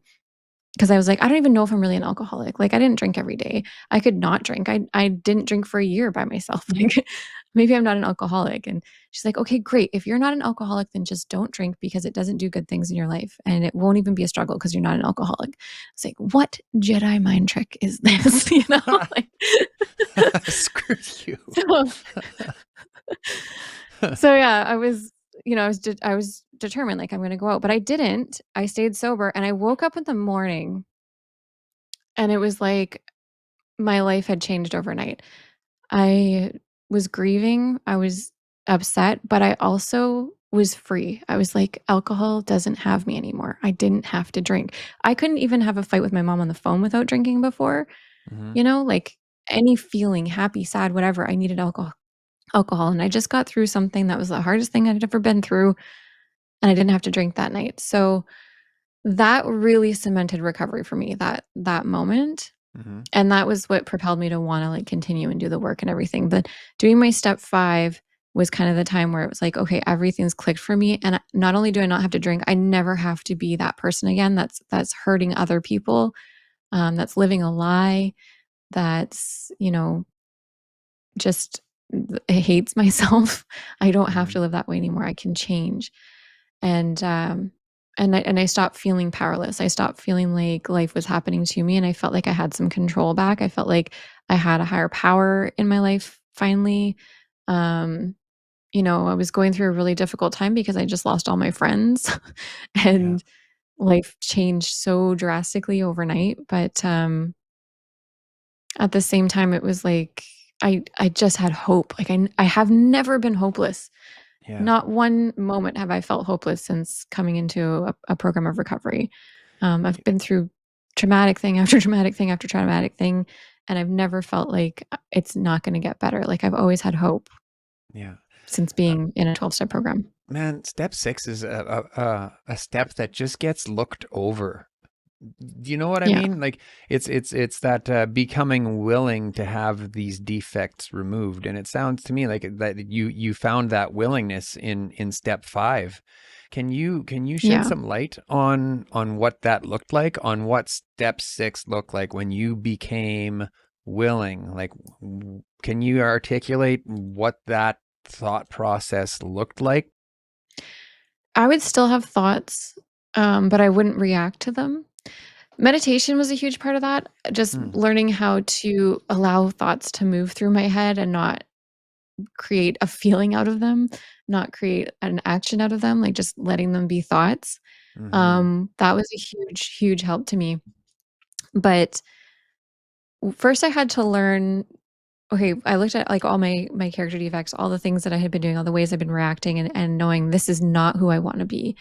'cause I was like, "I don't even know if I'm really an alcoholic." Like, I didn't drink every day. I could not drink. I didn't drink for a year by myself. Like, maybe I'm not an alcoholic. And she's like, "Okay, great. If you're not an alcoholic, then just don't drink because it doesn't do good things in your life, and it won't even be a struggle because 'cause you're not an alcoholic." It's like, "What Jedi mind trick is this?" You know? Like, Screw you. so so yeah, I was determined, like, I'm gonna go out, but I didn't. I stayed sober, and I woke up in the morning, and it was like my life had changed overnight. I was grieving, I was upset, but I also was free. I was like, alcohol doesn't have me anymore. I didn't have to drink. I couldn't even have a fight with my mom on the phone without drinking before, Mhm. like, any feeling, happy, sad, whatever, I needed alcohol, and I just got through something that was the hardest thing I'd ever been through, and I didn't have to drink that night. So, that really cemented recovery for me, that moment. Mhm. And that was what propelled me to wanna, like, continue and do the work and everything. But doing my step 5 was kind of the time where it was like, "Okay, everything's clicked for me, and not only do I not have to drink, I never have to be that person again that's hurting other people, that's living a lie, that's, just hates myself. I don't have Mhm. to live that way anymore. I can change." And, I stopped feeling powerless. I stopped feeling like life was happening to me, and I felt like I had some control back. I felt like I had a higher power in my life finally. Um, I was going through a really difficult time because I just lost all my friends, Yeah. and life changed so drastically overnight. But, at the same time, it was like I just had hope. Like, I have never been hopeless. Yeah. Not one moment have I felt hopeless since coming into a program of recovery. I've been through traumatic thing after traumatic thing after traumatic thing, and I've never felt like it's not gonna get better. Like, I've always had hope Yeah. since Uh, being in a 12-step program. Man, step 6 is a step that just gets looked over. Do you know what I Yeah. mean? Like it's that becoming willing to have these defects removed, and it sounds to me like that you found that willingness in step 5. Can you shed Yeah. some light on what that looked like, on what step 6 looked like when you became willing? Like, can you articulate what that thought process looked like? I would still have thoughts, but I wouldn't react to them. Meditation was a huge part of that, just Hmm. learning how to allow thoughts to move through my head and not create a feeling out of them, not create an action out of them, like just letting them be thoughts. Mm-hmm. That was a huge, huge help to me. But first I had to learn, okay, I looked at like all my character defects, all the things that I had been doing, all the ways I've been reacting and knowing this is not who I want to be.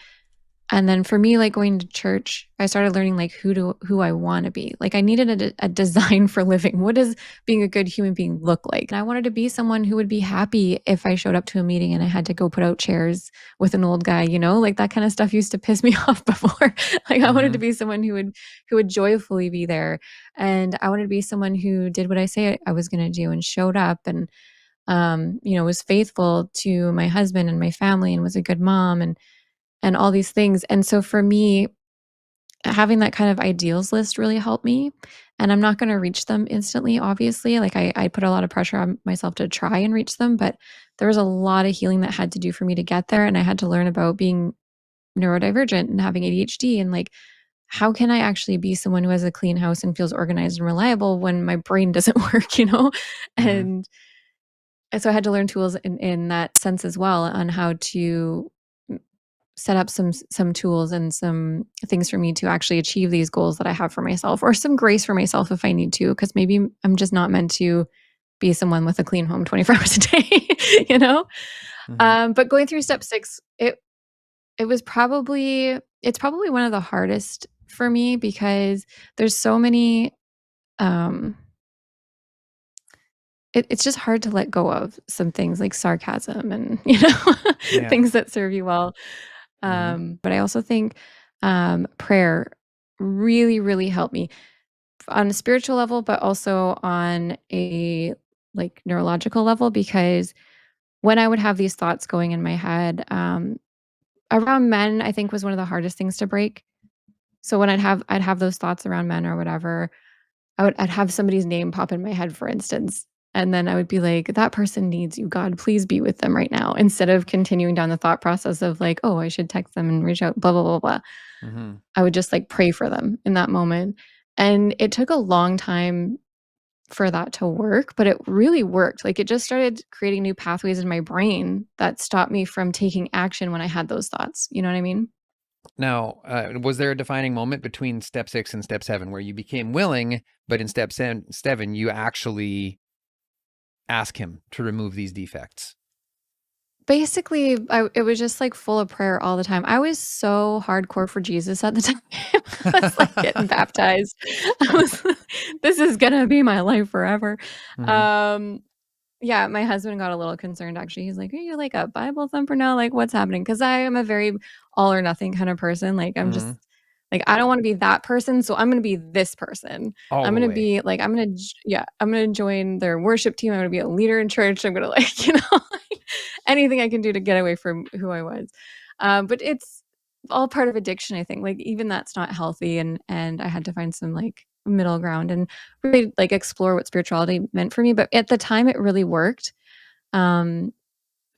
And then for me, like going to church, I started learning like who I want to be. Like I needed a design for living. What does being a good human being look like? And I wanted to be someone who would be happy if I showed up to a meeting and I had to go put out chairs with an old guy, like that kind of stuff used to piss me off before. Like I wanted Mm-hmm. to be someone who would joyfully be there. And I wanted to be someone who did what I say I was going to do and showed up and was faithful to my husband and my family and was a good mom and all these things. And so for me, having that kind of ideals list really helped me. And I'm not going to reach them instantly, obviously. Like I put a lot of pressure on myself to try and reach them, but there was a lot of healing that had to do for me to get there. And I had to learn about being neurodivergent and having ADHD and like, how can I actually be someone who has a clean house and feels organized and reliable when my brain doesn't work? Mm-hmm. And so I had to learn tools in that sense as well on how to set up some tools and some things for me to actually achieve these goals that I have for myself or some grace for myself if I need to because maybe I'm just not meant to be someone with a clean home 24 hours a day, you know? Mm-hmm. But going through step 6, it's probably one of the hardest for me because there's so many um it's just hard to let go of some things like sarcasm and Yeah. things that serve you well. Mm-hmm. But I also think prayer really, really helped me on a spiritual level, but also on a like neurological level because when I would have these thoughts going in my head, around men, I think was one of the hardest things to break. So when I'd have those thoughts around men or whatever, I'd have somebody's name pop in my head, for instance, and then I would be like, "That person needs you, God, please be with them right now," instead of continuing down the thought process of like, "Oh, I should text them and reach out, blah, blah, blah, blah." Mm-hmm. I would just, like, pray for them in that moment, and it took a long time for that to work, but it really worked, like, it just started creating new pathways in my brain that stopped me from taking action when I had those thoughts, you know what I mean? Now, was there a defining moment between step 6 and step 7 where you became willing, but in step 7, you actually ask him to remove these defects? Basically, it was just, like, full of prayer all the time. I was so hardcore for Jesus at the time. I was, like, getting baptized. I was like, "This is gonna be my life forever." Mm-hmm. Um, yeah, my husband got a little concerned, actually. He's like, "Are you, like, a Bible thumper now? Like, what's happening?" Because I am a very all or nothing kind of person. Like, I'm just Mm-hmm. like, I don't wanna be that person, so I'm gonna be this person. All I'm the gonna way. be like, I'm gonna join their worship team. I'm gonna be a leader in church. I'm gonna, like, like, anything I can do to get away from who I was. But it's all part of addiction, I think. Like, even that's not healthy, and I had to find some, like, middle ground and really, like, explore what spirituality meant for me, but at the time, it really worked. Um,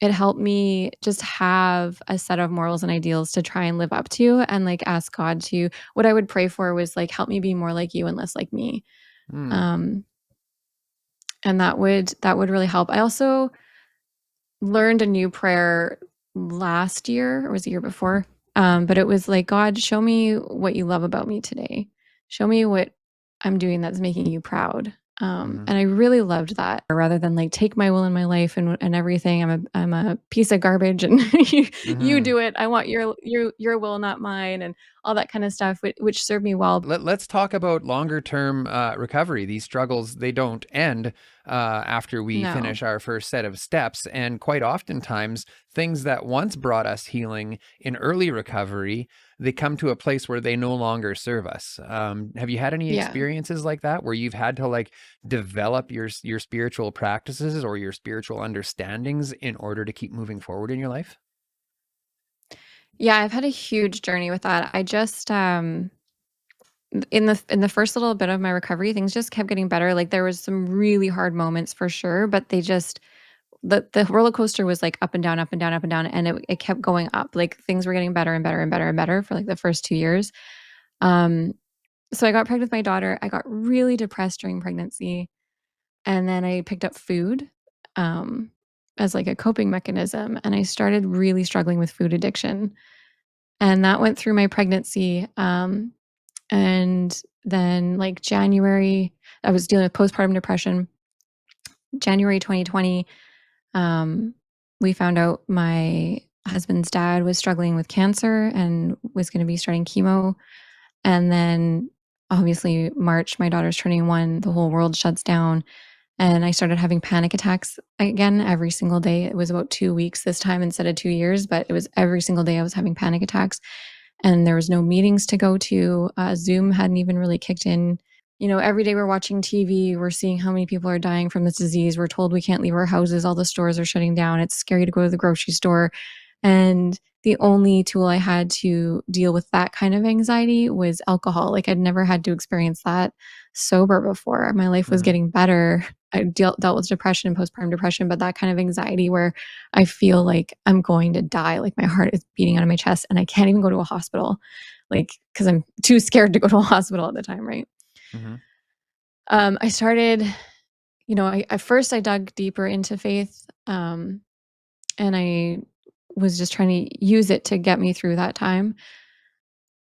it helped me just have a set of morals and ideals to try and live up to and, like, ask God to what I would pray for was, like, "Help me be more like you and less like me." Mm. Um, and that would really help. I also learned a new prayer last year, or was it the year before? But it was like, "God, show me what you love about me today. Show me what I'm doing that's making you proud." Mm-hmm. And I really loved that rather than like take my will in my life and everything. I'm a piece of garbage and you Mm-hmm. do it. I want your will, not mine, and all that kind of stuff, which served me well. Let's talk about longer term recovery. These struggles, they don't end after we No. finish our first set of steps. And quite oftentimes, things that once brought us healing in early recovery, they come to a place where they no longer serve us. Have you had any Yeah. experiences like that where you've had to like develop your spiritual practices or your spiritual understandings in order to keep moving forward in your life? Yeah, I've had a huge journey with that. I just in the first little bit of my recovery, things just kept getting better. Like there was some really hard moments for sure, but they just the roller coaster was like up and down, up and down, up and down, and it kept going up. Like things were getting better and better and better and better for like the first 2 years. Um, so I got pregnant with my daughter. I got really depressed during pregnancy, and then I picked up food um, as like a coping mechanism, and I started really struggling with food addiction. And that went through my pregnancy. And then, like January, I was dealing with postpartum depression. January 2020, um, we found out my husband's dad was struggling with cancer and was going to be starting chemo. And then, obviously, March, my daughter's turning 1, the whole world shuts down. And I started having panic attacks again every single day. It was about 2 weeks this time instead of 2 years, but it was every single day I was having panic attacks, and there was no meetings to go to. Zoom hadn't even really kicked in. You know, every day we're watching TV, we're seeing how many people are dying from this disease. We're told we can't leave our houses, all the stores are shutting down. It's scary to go to the grocery store. And the only tool I had to deal with that kind of anxiety was alcohol. Like I'd never had to experience that sober before. My life was Mm-hmm. getting better. I dealt with depression and postpartum depression, but that kind of anxiety where I feel like I'm going to die, like my heart is beating out of my chest and I can't even go to a hospital, like because I'm too scared to go to a hospital at the time, right? Mm-hmm. I started, at first I dug deeper into faith, and I was just trying to use it to get me through that time.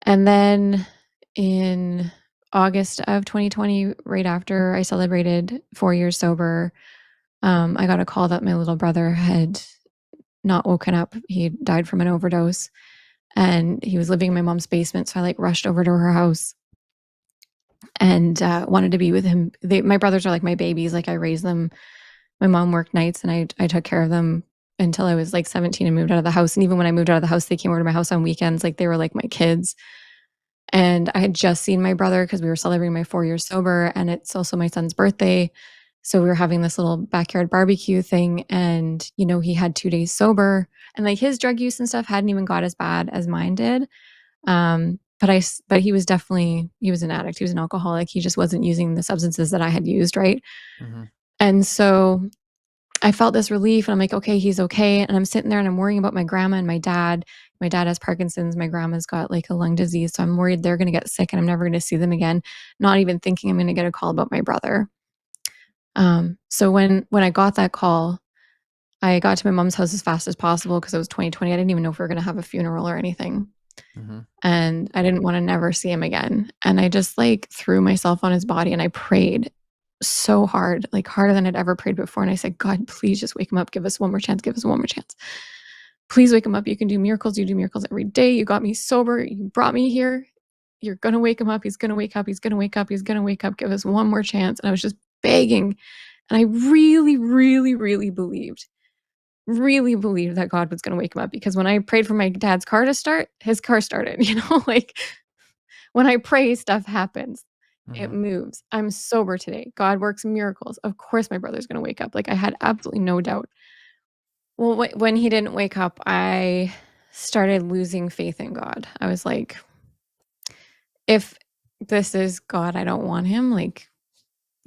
And then in August of 2020, right after I celebrated 4 years sober, I got a call that my little brother had not woken up. He died from an overdose and he was living in my mom's basement. So I like rushed over to her house and wanted to be with him. My brothers are like my babies. Like I raised them. My mom worked nights and I took care of them until I was like 17 and moved out of the house. And even when I moved out of the house, they came over to my house on weekends. Like they were like my kids. And I had just seen my brother because we were celebrating my 4 years sober. And it's also my son's birthday. So we were having this little backyard barbecue thing. And, he had 2 days sober. And like his drug use and stuff hadn't even got as bad as mine did. But he was an addict. He was an alcoholic. He just wasn't using the substances that I had used. Right. Mm-hmm. And so I felt this relief and I'm like, okay, he's okay. And I'm sitting there and I'm worrying about my grandma and my dad. My dad has Parkinson's. My grandma's got like a lung disease. So I'm worried they're going to get sick and I'm never going to see them again. Not even thinking I'm going to get a call about my brother. So when I got that call, I got to my mom's house as fast as possible because it was 2020. I didn't even know if we were going to have a funeral or anything. Mm-hmm. And I didn't want to never see him again. And I just like threw myself on his body and I prayed so hard, like harder than I'd ever prayed before. And I said, God, please just wake him up. Give us one more chance. Give us one more chance. Please wake him up. You can do miracles. You do miracles every day. You got me sober. You brought me here. You're going to wake him up. He's going to wake up. He's going to wake up. He's going to wake up. Give us one more chance. And I was just begging. And I really, really, really believed that God was going to wake him up because when I prayed for my dad's car to start, his car started, like when I pray, stuff happens. It Mm-hmm. moves. I'm sober today. God works miracles. Of course, my brother's going to wake up. Like I had absolutely no doubt. Well, when he didn't wake up, I started losing faith in God. I was like, if this is God, I don't want him. Like,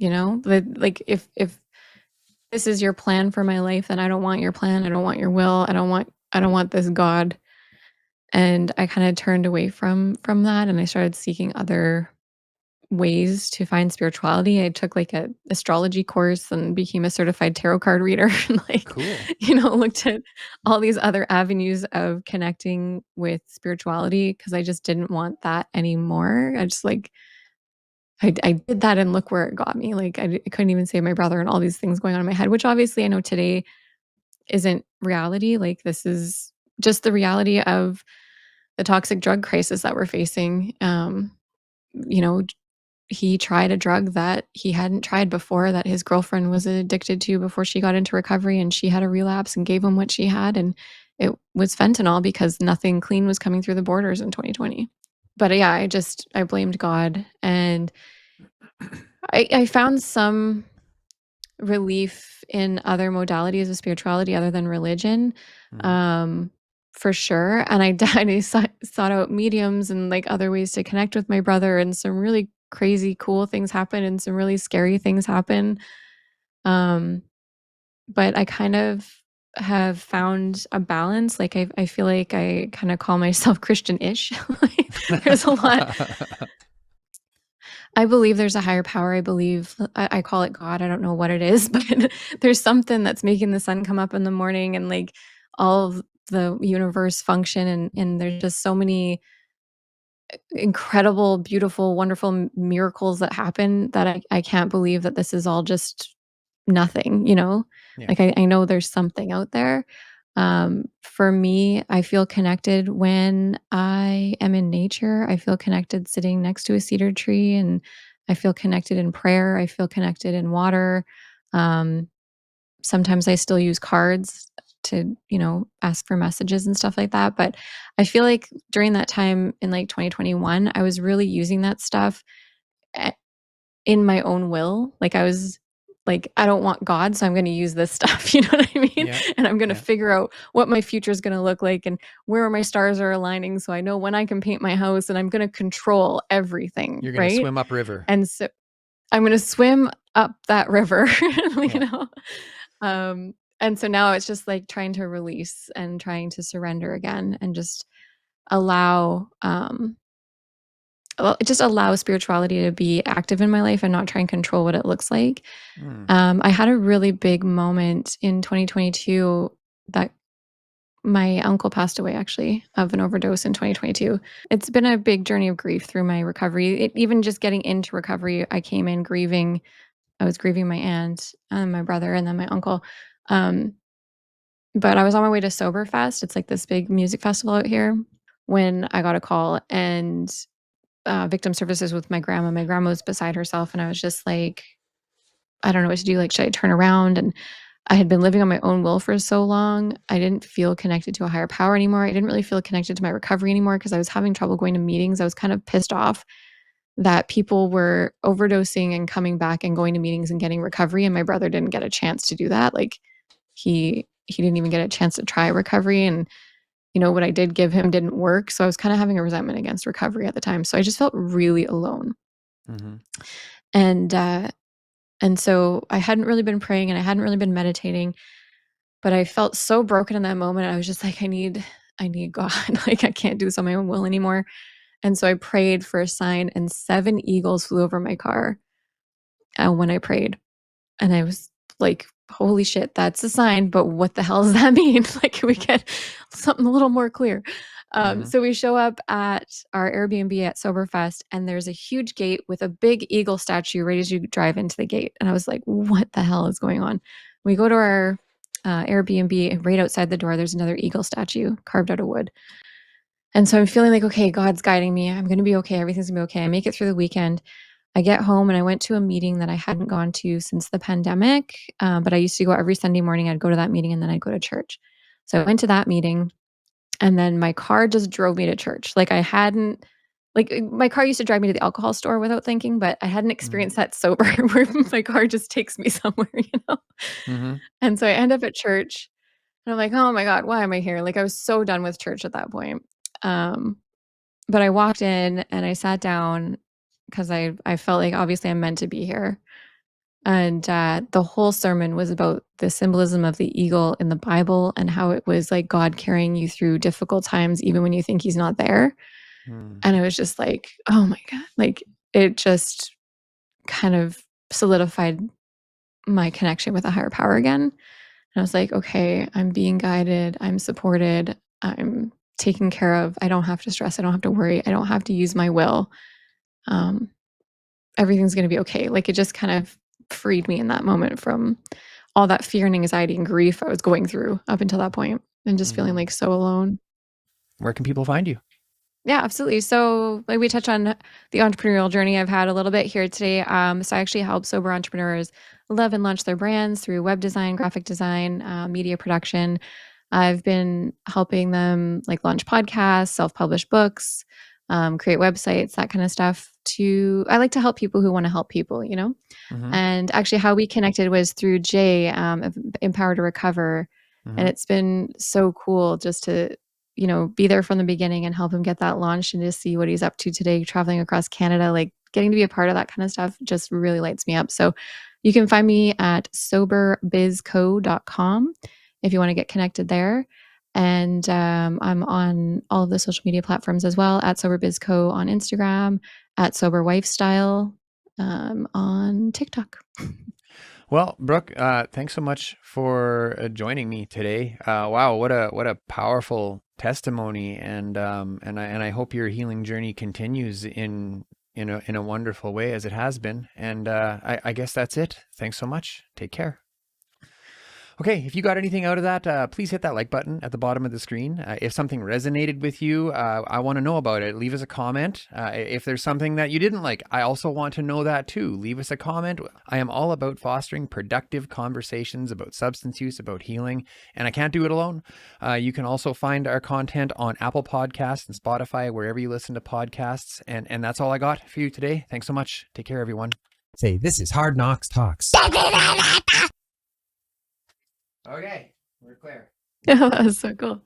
like if this is your plan for my life, then I don't want your plan. I don't want your will. I don't want this God. And I kind of turned away from that and I started seeking other ways to find spirituality. I took like a astrology course and became a certified tarot card reader and like, Cool. looked at all these other avenues of connecting with spirituality because I just didn't want that anymore. I just like I did that and look where it got me. Like I couldn't even save my brother and all these things going on in my head, which obviously I know today isn't reality. Like this is just the reality of the toxic drug crisis that we're facing. You know, he tried a drug that he hadn't tried before, that his girlfriend was addicted to before she got into recovery, and she had a relapse and gave him what she had, and it was fentanyl because nothing clean was coming through the borders in 2020. But yeah, I blamed God, and I found some relief in other modalities of spirituality other than religion, Mm. um, for sure. And I sought out mediums and like other ways to connect with my brother, and some really crazy cool things happen and some really scary things happen. Um, but I kind of have found a balance. Like I feel like I kind of call myself Christian-ish. Like, there's a lot. I believe there's a higher power. I believe I call it God. I don't know what it is, but there's something that's making the sun come up in the morning and like all of the universe function. And there's just so many incredible, beautiful, wonderful miracles that happen that I can't believe that this is all just nothing, you know? Yeah. Like I know there's something out there. For me, I feel connected when I am in nature. I feel connected sitting next to a cedar tree, and I feel connected in prayer. I feel connected in water. Um, Sometimes I still use cards to, ask for messages and stuff like that. But I feel like during that time in like 2021, I was really using that stuff a- in my own will. Like I was like, I don't want God, so I'm going to use this stuff. You know what I mean? Yeah. And I'm going to Yeah. figure out what my future is going to look like and where my stars are aligning. So I know when I can paint my house, and I'm going to control everything. You're going to Right. swim upriver. And so I'm going to swim up that river, you Yeah. know? And so now it's just like trying to release and trying to surrender again, and just allow, just allow spirituality to be active in my life and not try and control what it looks like. Mm. I had a really big moment in 2022 that my uncle passed away actually of an overdose in 2022. It's been a big journey of grief through my recovery. Even just getting into recovery, I came in grieving. I was grieving my aunt and my brother and then my uncle. Um, but I was on my way to Soberfest. It's like this big music festival out here when I got a call, and victim services with my grandma. My grandma was beside herself, and I was just like, I don't know what to do. Like, should I turn around? And I had been living on my own will for so long. I didn't feel connected to a higher power anymore. I didn't really feel connected to my recovery anymore because I was having trouble going to meetings. I was kind of pissed off that people were overdosing and coming back and going to meetings and getting recovery, and my brother didn't get a chance to do that. Like he didn't even get a chance to try recovery, and what I did give him didn't work. So I was kind of having a resentment against recovery at the time. So I just felt really alone. Mm-hmm. And so I hadn't really been praying and I hadn't really been meditating, but I felt so broken in that moment. I was just like, I need God. Like I can't do this on my own will anymore. And so I prayed for a sign, and 7 eagles flew over my car when I prayed. And I was like, holy shit, that's a sign, but what the hell does that mean? Like, can we get something a little more clear? Mm-hmm. So we show up at our Airbnb at Soberfest, and there's a huge gate with a big eagle statue right as you drive into the gate. And I was like, what the hell is going on? We go to our Airbnb, and right outside the door, there's another eagle statue carved out of wood. And so I'm feeling like, okay, God's guiding me. I'm going to be okay. Everything's going to be okay. I make it through the weekend. I get home, and I went to a meeting that I hadn't gone to since the pandemic. But I used to go every Sunday morning. I'd go to that meeting, and then I'd go to church. So I went to that meeting, and then my car just drove me to church. Like I hadn't, like my car used to drive me to the alcohol store without thinking, but I hadn't Mm-hmm. experienced that sober where my car just takes me somewhere, you know? Mm-hmm. And so I end up at church, and I'm like, oh my God, why am I here? Like I was so done with church at that point. Um, but I walked in and I sat down because I felt like obviously I'm meant to be here. And the whole sermon was about the symbolism of the eagle in the Bible and how it was like God carrying you through difficult times, even when you think he's not there. Mm. And I was just like, oh my God. Like it just kind of solidified my connection with a higher power again. And I was like, okay, I'm being guided. I'm supported. I'm taken care of. I don't have to stress. I don't have to worry. I don't have to use my will. Um, Everything's going to be okay. Like it just kind of freed me in that moment from all that fear and anxiety and grief I was going through up until that point, and just feeling Mm-hmm. like so alone. Where can people find you? Yeah, absolutely. So, like we touched on the entrepreneurial journey I've had a little bit here today. So I actually help sober entrepreneurs love and launch their brands through web design, graphic design, media production. I've been helping them like launch podcasts, self-publish books, create websites, that kind of stuff. I like to help people who want to help people, you know. Mm-hmm. And actually, how we connected was through Jay of Empower to Recover, and Mm-hmm. it's been so cool just to be there from the beginning and help him get that launched and just see what he's up to today, traveling across Canada, like getting to be a part of that kind of stuff just really lights me up. So you can find me at soberbizco.com if you want to get connected there. And I'm on all of the social media platforms as well at soberbizco on Instagram, at soberwifestyle on TikTok. Well, Brooke, thanks so much for joining me today. Wow, what a powerful testimony, and I hope your healing journey continues in a wonderful way as it has been. And I guess that's it. Thanks so much. Take care. Okay, if you got anything out of that, please hit that like button at the bottom of the screen. If something resonated with you, I want to know about it. Leave us a comment. If there's something that you didn't like, I also want to know that too. Leave us a comment. I am all about fostering productive conversations about substance use, about healing, and I can't do it alone. You can also find our content on Apple Podcasts and Spotify, wherever you listen to podcasts. And that's all I got for you today. Thanks so much. Take care, everyone. Say, this is Hard Knocks Talks. Okay, we're clear. That was so cool.